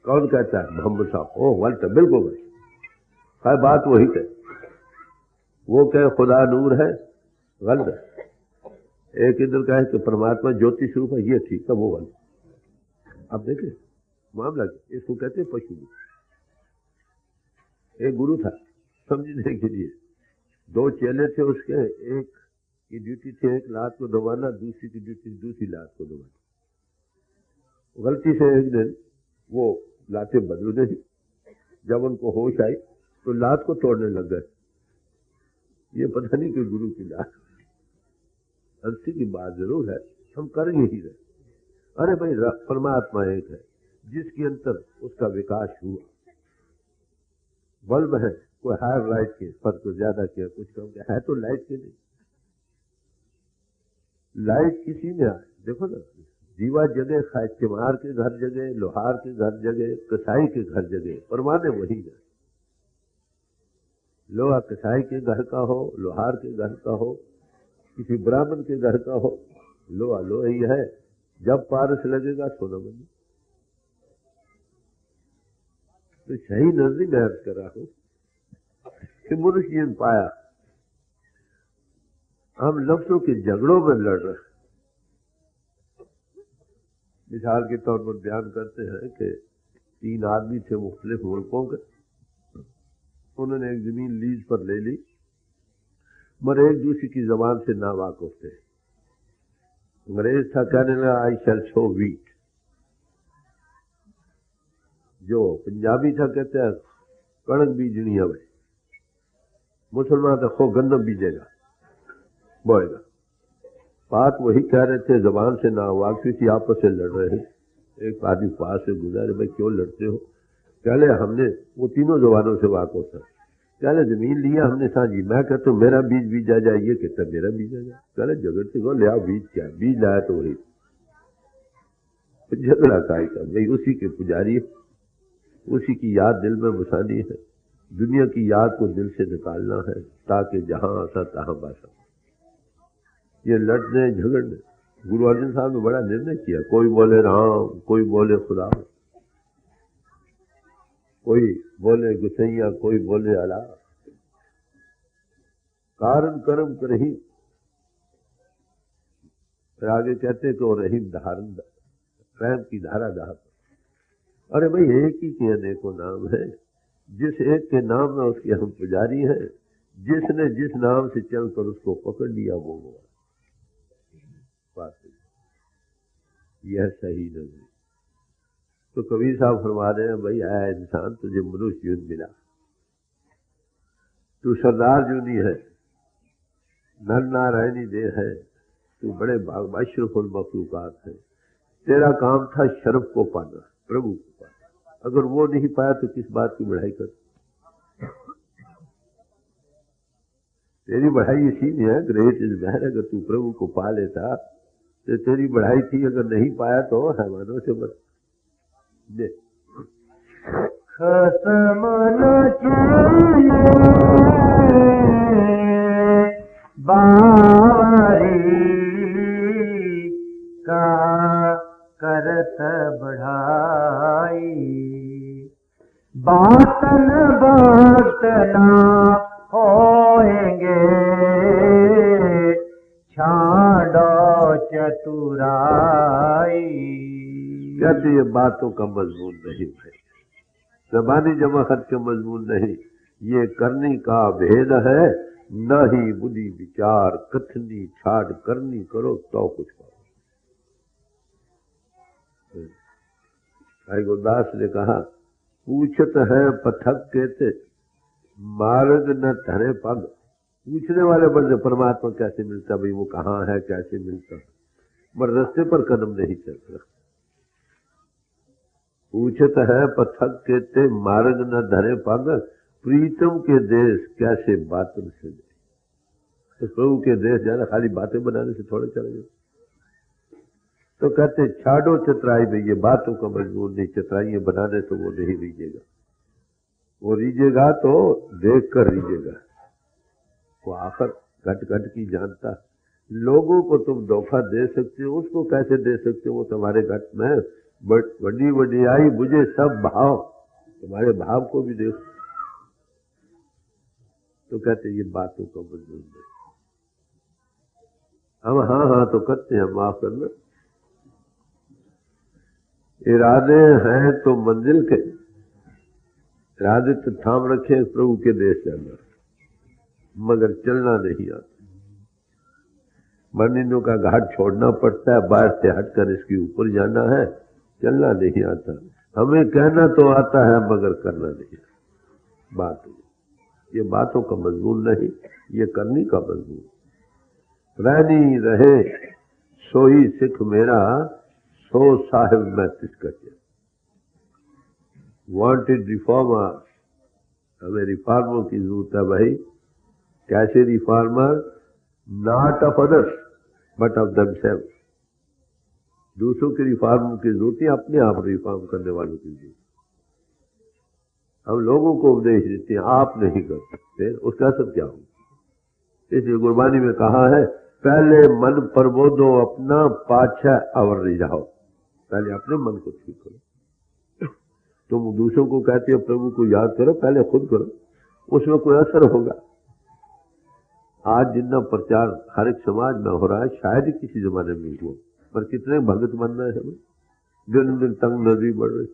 कौन कहता है? मोहम्मद साहब। ओ गलत है, बिल्कुल भाई, है बात वही कहे। वो कहे खुदा नूर है, गलत है। एक इधर कहे कि परमात्मा ज्योति स्वरूप है, ये ठीक है, वो गलत। अब देखिए मामला, इसको कहते हैं पशु। एक गुरु था, समझने के लिए 2 चेले थे उसके, एक की ड्यूटी थी एक लात को दबाना, दूसरी की ड्यूटी दूसरी लात को दबाना। गलती से एक दिन वो लातें बदल गई, जब उनको होश आई तो लात को तोड़ने लग गए। ये पता नहीं कि गुरु की लात। हंसी की बात जरूर है, हम कर यही रहे। अरे भाई परमात्मा एक है, जिसके अंतर उसका विकास हुआ। बल्ब है, कोई हायर लाइट के पर को ज्यादा किया, कुछ कम किया, है तो लाइट के नहीं। लाइट किसी में आए, देखो ना, दीवा जगह, चमार के घर जगह, लोहार के घर जगह, कसाई के घर जगह, परमाने वही है। लोहा कसाई के घर का हो, लोहार के घर का हो, किसी ब्राह्मण के घर का हो, लोहा लोहा ही है। जब पारस लगेगा सोना बनी। तो सही नजदीक मैं अर्ज कर रहा हूं कि मनुष्य ने पाया हम लफ्जों के झगड़ों में लड़ रहे। मिसाल के तौर पर बयान करते हैं कि 3 आदमी थे मुख्तलिफ मुल्कों के, उन्होंने एक जमीन लीज पर ले ली, मगर एक दूसरे की जबान से नावाकुफ थे। अंग्रेज था, कहने लगा आई शैल शो वीट। जो पंजाबी था कहते हैं कणक बीजनी है भाई। मुसलमान तो खो गंदम बीजेगा, बोएगा। बात वही कह रहे थे, जबान से नावाकुफी थी, आपस में लड़ रहे हैं। एक आदमी पास से गुजरे, भाई क्यों लड़ते हो? पहले हमने वो तीनों जबानों से वाकुफ था। पहले जमीन लिया हमने साझी, मैं कहता हूँ मेरा बीज बीजा जाए, ये कहता मेरा बीजा जाए। पहले झगड़ते को ले आओ बीज, क्या बीज लाया तो वही झगड़ा का भाई। उसी के पुजारी, उसी की याद दिल में बसानी है, दुनिया की याद को दिल से निकालना है, ताकि जहां आसा तहां बासा। ये लड़ने झगड़ने, गुरु अर्जुन साहब ने बड़ा निर्णय किया। कोई बोले राम, कोई बोले खुदा, कोई बोले गुसैया, कोई बोले अला। कारण कर्म करही, फिर आगे कहते कि रहीम धारण, प्रेम की धारा धार। अरे भाई एक ही के अनेकों नाम है, जिस एक के नाम में उसके हम पुजारी हैं। जिसने जिस नाम से चलकर उसको पकड़ लिया वो बात यह सही नहीं। तो कबीर साहब फरमा रहे हैं, भाई आया इंसान तुझे मनुष्य युद्ध मिला, तू सरदार जूनी है, नर नारायणी देह है, तू बड़े भाग अशरफुल मखलूकात है। तेरा काम था शर्फ को पाना, प्रभु को पाना। अगर वो नहीं पाया तो किस बात की बढ़ाई कर? तेरी बढ़ाई इसी में है, ग्रेट इज मैन। अगर तू प्रभु को पा लेता तो तेरी बढ़ाई थी, अगर नहीं पाया तो हैवानों से बच। खसम न चले बावरी का करत बढ़ाई, बातन बातना होएंगे छाड़ो चतुराई। कहते ये बातों का मजमून नहीं है, ज़बानी जमा खत का मजमून नहीं, ये करनी का भेद है। न ही बुद्धि विचार कथनी छाड़ करनी करो तो कुछ पाओ। भाई गुरदास ने कहा, पूछत है पथक कहते मार्ग न धरे पग। पूछने वाले बंदे परमात्मा कैसे मिलता, भाई वो कहाँ है, कैसे मिलता, मगर रास्ते पर कदम नहीं चलता। पूछत है पथक कहते मार्ग न धरे पग, प्रीतम के देश कैसे बातन से दे। तो प्रभु के देश जाना खाली बातें बनाने से थोड़े चले जाए। तो कहते छाड़ो चतराई में, ये बातों का मजबूर नहीं, चतराइयां बनाने तो वो नहीं रीजेगा। वो रीजेगा तो देख कर रीजेगा। वो आखिर घट घट की जानता। लोगों को तुम धोखा दे सकते हो, उसको कैसे दे सकते हो? वो तुम्हारे घट में बड़ी वडियाई बुझे सब भाव, तुम्हारे भाव को भी देखो। तो कहते ये बातों का मजबूर नहीं। हम हाँ हाँ तो करते हैं, माफ करना। इरादे हैं तो मंजिल के, इरादे तो थाम रखे प्रभु के देश जाना, मगर चलना नहीं आता। मरनिनों का घाट छोड़ना पड़ता है, बाहर से हटकर इसके ऊपर जाना है, चलना नहीं आता। हमें कहना तो आता है मगर करना नहीं आता। बात है। ये बातों का मजमून नहीं, ये करनी का मजमून। रहनी रहे सोई सिख मेरा, सो साहिब मैं तिसका किया। वांटेड रिफॉर्मर, हमें रिफॉर्मों की जरूरत है भाई। कैसे reformer? Not of others but of themselves. दूसरों के रिफॉर्म की जरूरत है, अपने आप रिफॉर्म करने वालों की जरूरत। हम लोगों को उपदेश देते हैं, आप नहीं कर सकते, उसका असर क्या होगा? इसलिए गुरबानी में कहा है, पहले मन प्रबोधो अपना, पाछा अवर रिझाओ। पहले अपने मन को ठीक करो। तुम दूसरों को कहते हो प्रभु को याद करो, पहले खुद करो, उसमें कोई असर होगा। आज जितना प्रचार हर एक समाज में हो रहा है, शायद ही किसी जमाने में हुआ, पर कितने भगत बनना है हमें, दिन दिन तंग नजरी बढ़ रही,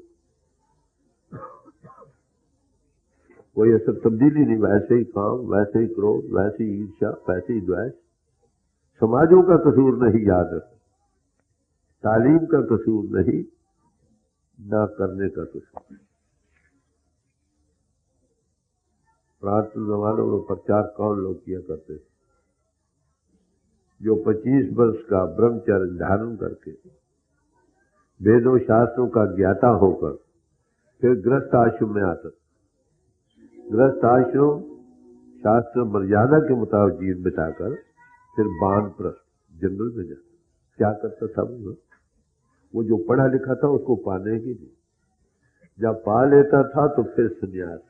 कोई असर तब्दीली नहीं। वैसे ही काम, वैसे ही क्रोध, वैसे ही ईर्ष्या, वैसे ही द्वेष। समाजों का कसूर नहीं, याद रखो, तालीम का कसूर नहीं, ना करने का कसूर। प्राचीन जमानों में प्रचार कौन लोग किया करते थे? जो 25 वर्ष का ब्रह्मचर्य धारण करके वेदों शास्त्रों का ज्ञाता होकर फिर गृहस्थ आश्रम में आता। गृहस्थ आश्रम शास्त्र मर्यादा के मुताबिक जीवन बिताकर फिर वानप्रस्थ जंगल में जाता। क्या करता था वो जो पढ़ा लिखा था उसको पाने के लिए, जब पा लेता था तो फिर संन्यास।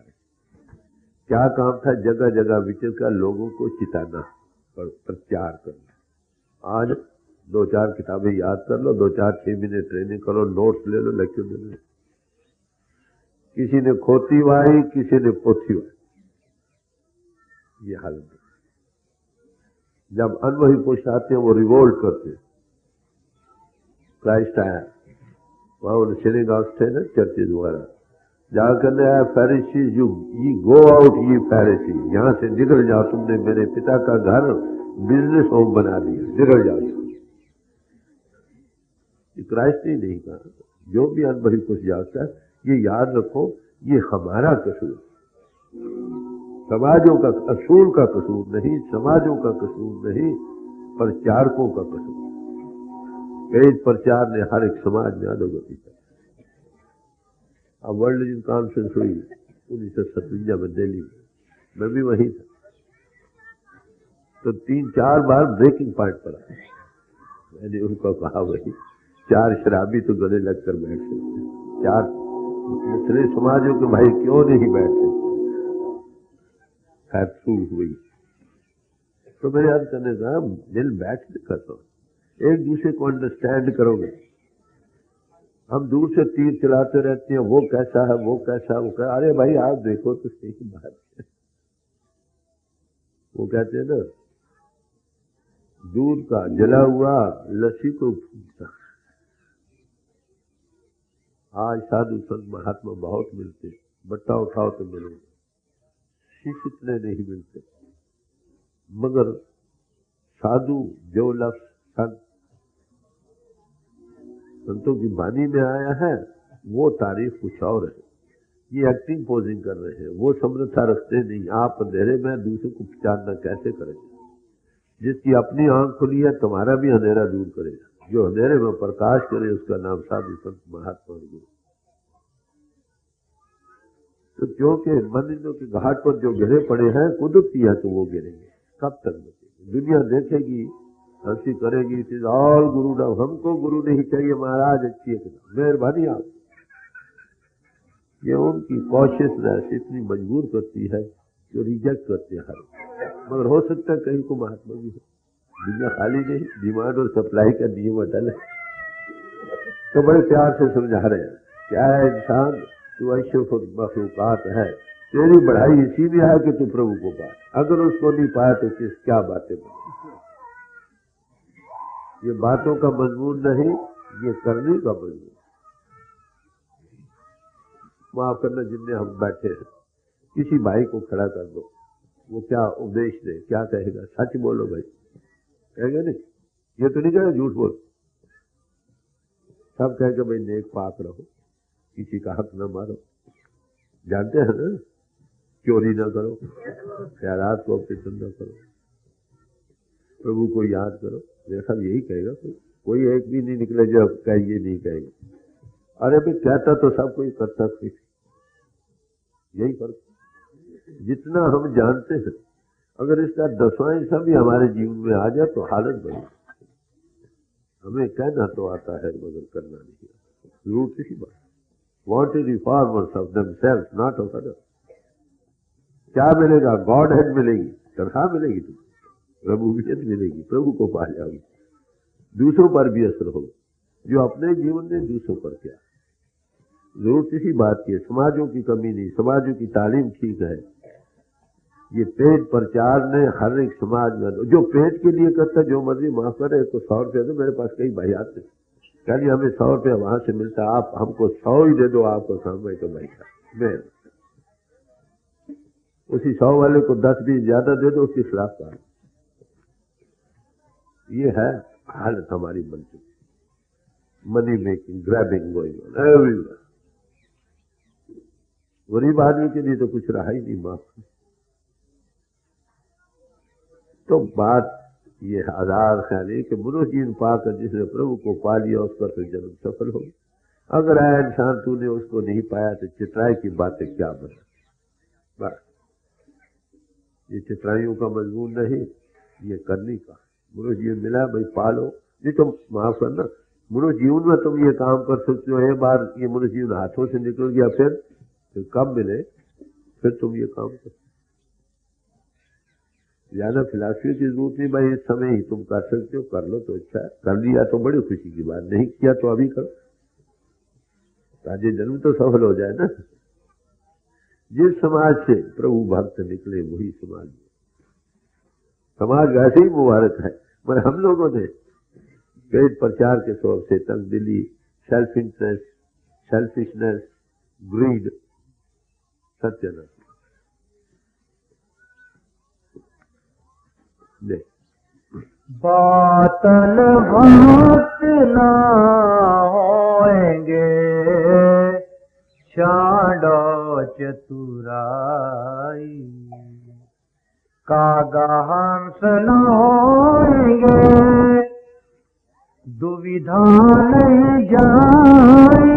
क्या काम था? जगह जगह विचर कर लोगों को चिताना और प्रचार करना। आज 2-4 किताबें याद कर लो, 2-4-6 महीने ट्रेनिंग करो, नोट्स ले लो, लेक्चर ले लो। किसी ने खोती वाही, किसी ने पोथी वाही, ये हालत है। जब अनुभवी पुरुष आते हैं वो रिवोल्ट करते हैं। क्राइस्ट आया, वहां उन्हें सिनेगॉग्स थे ना, चर्चेज वगैरह, जाकर आया, फैरिसी यू गो आउट, ये फैरिसी, यहां से निकल जाओ, तुमने मेरे पिता का घर बिजनेस होम बना दिया, निकल जाओ। क्राइस्ट ने नहीं कहा। जो भी अनुभवी कुछ जाता है, ये याद रखो, ये हमारा कसूर, समाजों का असूल का कसूर नहीं, समाजों का कसूर नहीं, प्रचारकों का कसूर। वेद प्रचार ने हर एक समाज में अधोगति की। अब वर्ल्ड रिलीजन कॉन्फ्रेंस हुई 1957 में दिल्ली में, मैं भी वहीं था, तो 3-4 बार ब्रेकिंग पॉइंट पर आया। मैंने उनको कहा, भाई 4 शराबी तो गले लगकर बैठ सकते, 4 दूसरे समाजों के भाई क्यों नहीं बैठ सकते? खैर शुरू हुई तो मेरे याद करने का दिल बैठ देखा, तो एक दूसरे को अंडरस्टैंड करोगे। हम दूर से तीर चलाते रहते हैं, वो कैसा है, वो कैसा है, वो कैसा। अरे भाई आप देखो तो सही बात है। वो कहते हैं ना, दूध का जला हुआ लस्सी को फूटता। आज साधु संत महात्मा बहुत मिलते, बट्टा उठाओ तो मिलोगे, शिष्य इतने नहीं मिलते। मगर साधु जो लफ्ज संतों की वाणी में आया है, वो तारीफ कुछ और है। ये एक्टिंग पोजिंग कर रहे हैं, वो समृद्धता रखते नहीं। आप अंधेरे में दूसरे को पहचानना कैसे करेंगे? जिसकी अपनी आंख खुली है, तुम्हारा भी अंधेरा दूर करेगा। जो अंधेरे में प्रकाश करे, उसका नाम साधु संत महात्मा गुरु। तो क्योंकि मंदिरों के घाट पर जो गिरे पड़े हैं, कुदरती है तो वो गिरेंगे। कब तक बचेंगे? दुनिया देखेगी, हंसी करेगी, it is all Guru down. हमको गुरु नहीं चाहिए महाराज, अच्छी है मेहरबानी आप। ये उनकी कॉशियसनेस इतनी मजबूर करती है जो रिजेक्ट करते हैं हर। मगर हो सकता है कहीं को महात्मा भी हो। दुनिया खाली नहीं, डिमांड और सप्लाई का नियम अटल है। तो बड़े प्यार से समझा रहे हैं, क्या है इंसान, तू अशरफ मखलूकात है, तेरी बढ़ाई इसी में है कि तू प्रभु को पाए। अगर उसको नहीं पाया तो क्या बातें बनी। ये बातों का मजमून नहीं, ये करने का मजमून। माफ करना, जिनने हम बैठे हैं, किसी भाई को खड़ा कर दो, वो क्या उपदेश दे, क्या कहेगा? सच बोलो भाई, कहेगा नहीं? ये तो नहीं कहेगा झूठ बोल। सब कहेगा भाई नेक पाक रहो, किसी का हक न मारो। जानते हैं ना, चोरी न करो, ख्यालात को अपने न करो, प्रभु को याद करो। मेरा ख्याल यही कहेगा, कोई एक भी नहीं निकले जो ये नहीं कहेगा। अरे भाई कहता तो सब कोई करता कोई, यही फर्क। जितना हम जानते हैं अगर इसका 10वां हिस्सा भी हमारे जीवन में आ जाए तो हालत बनी। हमें कहना तो आता है मगर करना नहीं आता। जरूर इसी बात, want reformers of themselves not of other. क्या मिलेगा? गॉड हेड मिलेगी, तनख्वाह मिलेगी, तुम्हें प्रभुवियत मिलेगी, प्रभु को पा जाओगी, दूसरों पर भी असर होगा। जो अपने जीवन में दूसरों पर क्या, जरूरत इसी बात की है। समाजों की कमी नहीं, समाजों की तालीम ठीक है। ये पेट प्रचार ने हर एक समाज में, जो पेट के लिए करता जो मर्जी माफ करे, तो 100 रुपया दो। मेरे पास कई भाई आते कह लिया हमें 100 रुपया वहां से मिलता, आप हमको 100 ही दे दो, आपको सामने तो भाई मैं उसी 100 वाले को 10-20 ज्यादा दे दो, उसके खिलाफ का। ये है हालत हमारी मन की। Money making, grabbing going on everywhere. गरीब आदमी के लिए तो कुछ रहा ही नहीं माफ। तो बात ये आधार ख्याली कि मुरुजीन पाकर जिसने प्रभु को पा लिया उसका तो जन्म सफल हो। अगर आया इंसान तूने उसको नहीं पाया तो चित्राई की बातें क्या बना। बस ये चित्राइयों का मजमून नहीं, ये करनी का। मुरुजीवन मिला भाई पालो। ये तो माफ करना, मुरुजीवन में तुम ये काम कर सकते हो। एक बार ये मुरुजीवन हाथों से निकल गया, फिर कब मिले, फिर तुम ये काम करो। ज्यादा फिलासफी की जरूरत नहीं भाई, इस समय ही तुम कर सकते हो, कर लो तो अच्छा है। कर लिया तो बड़ी खुशी की बात, नहीं किया तो अभी करो ताजे जन्म तो सफल हो जाए ना। जिस समाज से प्रभु भक्त निकले वही समाज वैसे ही मुबारक है। मगर हम लोगों ने पेट प्रचार के तौर से तंग दिली, सेल्फ इंटरेस्ट, सेल्फिशनेस, ग्रीड, सत्यनाश बातल भात ना होएंगे, छाड़ो चतुराई, कागा हंस न होएंगे, दुविधा नहीं जाई,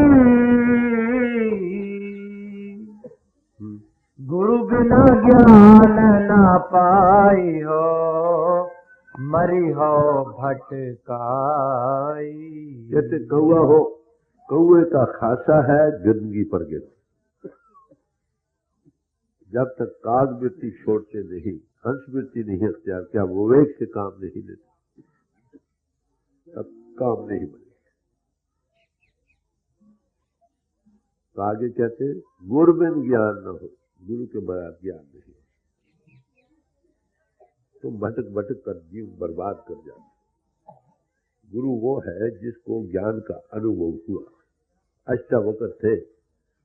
गुरु बिना ज्ञान न पाई हो, मरी हो भटकाई। जैसे कौआ हो, कौए का खासा है जिंदगी पर गिर। जब तक काग वृत्ति छोड़ते नहीं, हंस वृत्ति नहीं अख्तियार किया, विवेक से काम नहीं लेते, तब काम नहीं बने। तो आगे कहते गुरु बिन ज्ञान न हो, गुरु के बगैर ज्ञान नहीं। तुम भटक भटक कर जीव बर्बाद कर जाते। गुरु वो है जिसको ज्ञान का अनुभव हुआ। अष्टावक्र थे,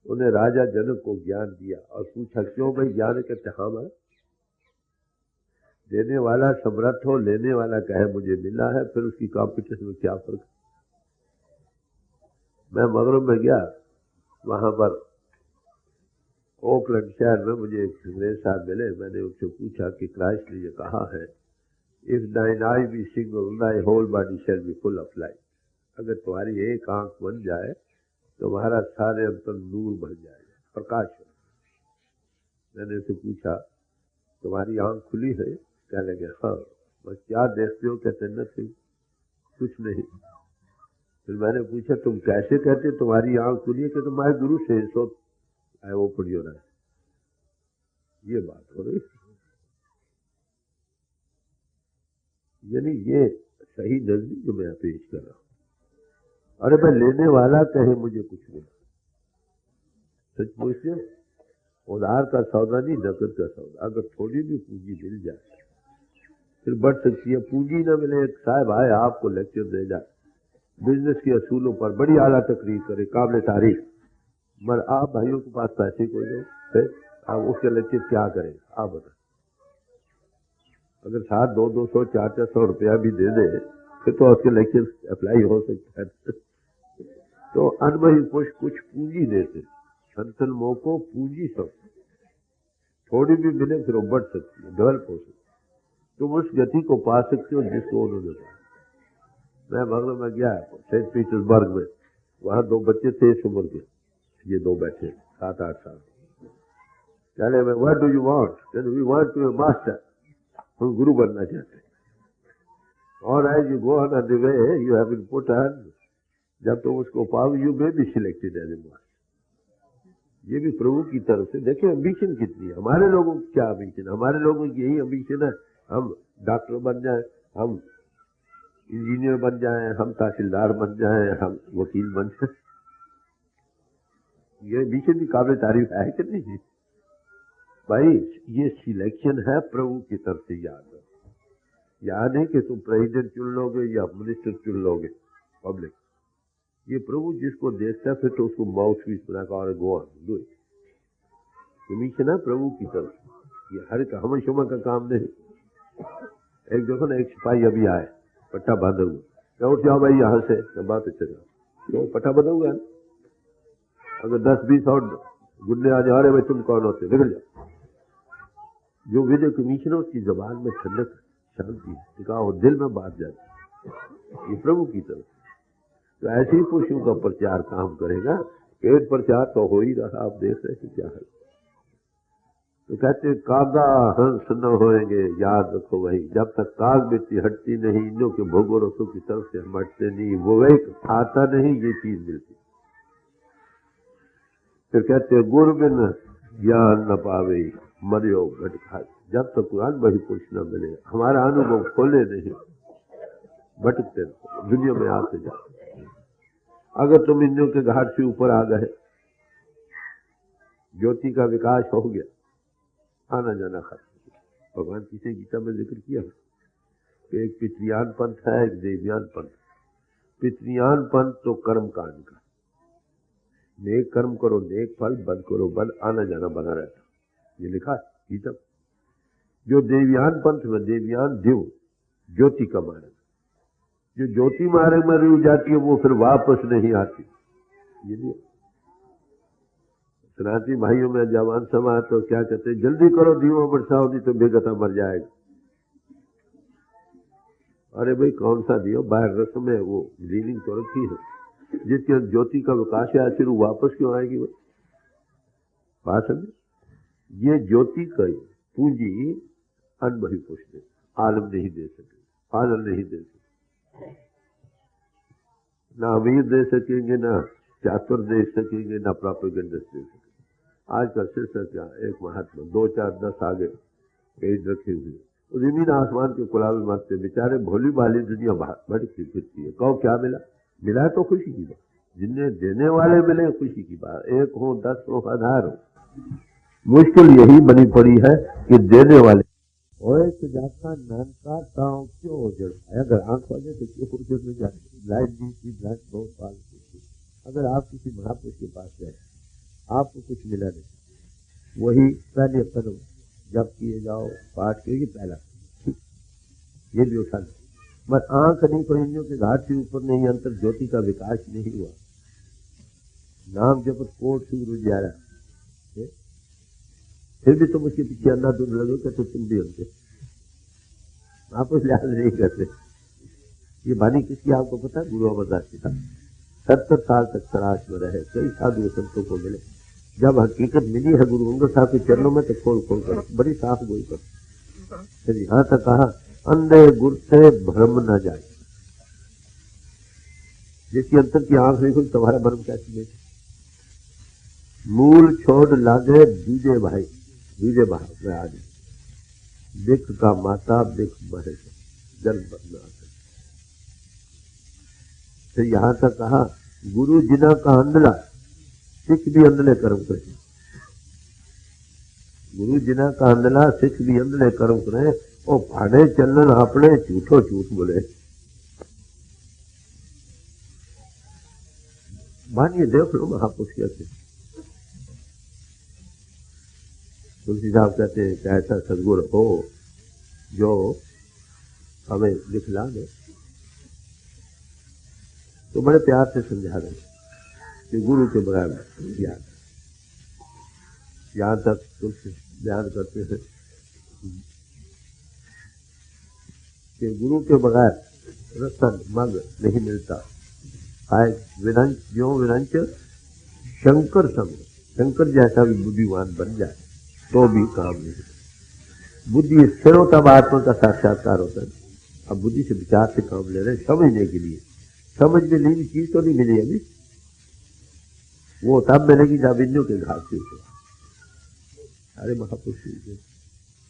उन्हें राजा जनक को ज्ञान दिया और पूछा क्यों भाई ज्ञान कहते हाँ मैं। देने वाला समर्थ हो, लेने वाला कहे मुझे मिला है, फिर उसकी कॉम्पिटिशन में क्या फर्क। मैं मगरब में गया, वहां पर ओकलैंड शहर में मुझे एक अंग्रेज साहब मिले। मैंने उनसे पूछा कि क्राइस्ट ने ये कहा है, if thine eye be single thy whole body shall be full of light. अगर तुम्हारी एक आंख बन जाए तो तुम्हारा सारे अंतर नूर बन जाएगा, प्रकाश हो। मैंने उसे पूछा तुम्हारी आंख खुली है? क्या लगे हाँ। बस क्या देखते हो? कहते नहीं कुछ नहीं। फिर मैंने पूछा तुम कैसे कहते तुम्हारी आंख खुली है? कि तुम्हारे गुरु से सो है वो पड़ी हो रहा है। ये बात हो रही, यानी ये सही नजदीक जो मैं पेश कर रहा हूं। अरे भाई लेने वाला कहे मुझे कुछ नहीं, सच पूछते उधार का सौदा नहीं, नकद का सौदा। अगर थोड़ी भी पूंजी मिल जाए फिर बढ़ सकती है, पूंजी ना मिले। एक साहब आए आपको लेक्चर दे जाए बिजनेस के असूलों पर, बड़ी आला तकरीर करे, काबिल तारीफ, मगर आप भाइयों के पास पैसे कोई दो, फिर आप उसके लेक्चर क्या करें आप बताएं। अगर साथ 200, 400 रुपया भी दे दे फिर तो उसके लेक्चर अप्लाई हो सकता है। तो अनमही कुछ पूंजी देते, संतन मोह को पूंजी सब थोड़ी भी मिले फिर वो बढ़ सकती है, डेवलप हो सकती है। तुम उस गति को पा सकते हो जिसको उन्होंने पाया। मैं बंगलों में गया सेंट पीटर्सबर्ग में, वहां 2 बच्चे थे इस उम्र के, ये 2 बैठे 7-8 साल। कहने में what do you want? We want to be master, हम गुरु बनना चाहते हैं। और as you go on the way you have been put on, जब तुम उसको पाओ you may be selected as a master. ये भी प्रभु की तरफ से। देखिए एम्बिशन कितनी है हमारे लोगों की। क्या एम्बिशन? हमारे लोगों की यही एम्बिशन है, हम डॉक्टर बन जाए, हम इंजीनियर बन जाएं, हम तहसीलदार बन जाएं, हम वकील बन जाएं। ये एम्बिशन भी काबिल तारीफ है कि नहीं भाई? ये सिलेक्शन है प्रभु की तरफ से। याद है, याद है कि तुम प्रेसिडेंट चुन लोगे या मिनिस्टर चुन लोगे पब्लिक, ये प्रभु जिसको देखता है फिर तो उसको माउथ पीस बनाकर और go on do it. Commission है प्रभु की तरफ से। ये हर हम शुमा का काम नहीं। एक देखो ना, एक सिपाही अभी आए पट्टा बांधा हुआ, क्या उठ जाओ भाई यहाँ से, बात चल तो पट्टा बांधा हुआ है। अगर 10-20 और गुंडे आ जा रहे भाई तुम कौन होते, निकल जाओ। जो विजय कमीशन है उसकी जबान में ठंडक शांति टिकाओ, दिल में बात जाती, ये प्रभु की तरफ। तो ऐसे ही पुरुषों का प्रचार काम करेगा। पेट प्रचार तो हो ही रहा, आप देख रहे हैं क्या है। तो कहते कागा हंस न होएंगे, याद रखो भाई, जब तक काग बेटी हटती नहीं, इनों के भोगो रसों की तरफ से हम हटते नहीं, वो एक आता नहीं, ये चीज मिलती। फिर कहते गुरु बिन ज्ञान न पावे, मरियो भटका। जब तक अनुभवी पुरुष न मिले, हमारा अनुभव खोले नहीं, भटकते दुनिया में आते जाते। अगर तुम इंद्रियों के घाट से ऊपर आ गए, ज्योति का विकास हो गया, आना जाना खत्म। भगवान किसी गीता में जिक्र किया कि एक पितृयान पंथ है, एक देवयान पंथ। पितृयान पंथ तो कर्म कांड का, नेक कर्म करो नेक फल, बद करो बद, आना जाना बना रहता, ये लिखा है गीता। जो देवयान पंथ में, देवयान देव ज्योति का मार्ग, जो ज्योति मार्ग में रुक जाती है वो फिर वापस नहीं आती। ये नहीं सनातनी भाइयों में जवान समा तो क्या कहते, जल्दी करो दीवा बरसाओ, नहीं तो बेगता मर जाएगा। अरे भाई कौन सा दियो, बाहर रस्म में वो लीनिंग तो रखी है, जिसके ज्योति का विकास है, फिर वापस क्यों आएगी वो बात समझे। ये ज्योति का पूंजी अनुभवी पुरुष ने आलम नहीं दे सके, पालन नहीं दे सके, ना अमीर दे सकेंगे, ना चातुर दे सकेंगे, ना प्रोपेगेंडा दे सकेंगे। आजकल सिलसिला क्या, एक महात्मा 2-4-10 आगे पेज रखे हुए, जमीन आसमान के कुलाबे मारते बेचारे, भोली भाली दुनिया भटकती फिरती है। कहो क्या मिला? मिला तो खुशी की बात, जिन्हें देने वाले मिले खुशी की बात। 1 हो 10 हो 1000 हो, मुश्किल यही बनी पड़ी है कि देने वाले और जाता नानका ताऊ क्यों उजड़। अगर आंख वाले तो क्यों उजड़ में जाए, लाइट दी थी, लाइट बहुत साल की। अगर आप किसी महापुरुष के पास गए, आपको कुछ मिला नहीं, वही पहले कदम जब किए जाओ, पाठ किए पहला, ये भी उठा लो। मत आंख नहीं तो इंद्रियों के घाट से ऊपर नहीं, अंतर ज्योति का विकास नहीं हुआ। नाम जपत कोट सूरज जा रहा, फिर भी तुम उसके पीछे अंधा दूर लगोगे तो तुम भी होते, आप उस लिहाज नहीं करते। ये बानी किसकी आपको पता? गुरु अमरदास की था। 70 साल तक तलाश में रहे, कई साधु संतों को मिले। जब हकीकत मिली है गुरु अंगद साहब के चरणों में तो खोल खोल कर बड़ी साफ गोई कर। फिर यहाँ तक कहा अंधे गुर से भ्रम न जाए, जिसकी अंतर की आंख नहीं खुली तुम्हारा भ्रम कैसे मिले। मूल छोड़ लागे दूजे भाई, दूजे भाव में आज दिख का माता दिख महे जल बदना। फिर यहाँ तक कहा गुरु जिना का अंधला, सिख भी अंधले कर्म करे। गुरु जिना का अंधला, सिख भी अंधले कर्म करे, और भाड़े चलन अपने झूठो झूठ बोले। मानिए देख लो महापुरुष कैसे। तुलसी साहब कहते हैं कि ऐसा सदगुरु हो जो हमें दिखला दे, तो बड़े प्यार से समझा रहे कि गुरु के बगैर ज्ञान। यहाँ तक तुलसी बयान करते हैं कि गुरु के बगैर रतन मग नहीं मिलता। आए विरंच जो विरंच शंकर संग, शंकर जैसा भी बुद्धिमान बन जाए तो भी काम नहीं। बुद्धि स्थिर हो तब आत्मा का साक्षात्कार होता है। अब बुद्धि से विचार से काम ले रहे हैं समझने के लिए। समझ में नहीं चीज तो नहीं मिली अभी, वो तब मिलेगी जब बिंदु के घाट से। अरे महापुरुष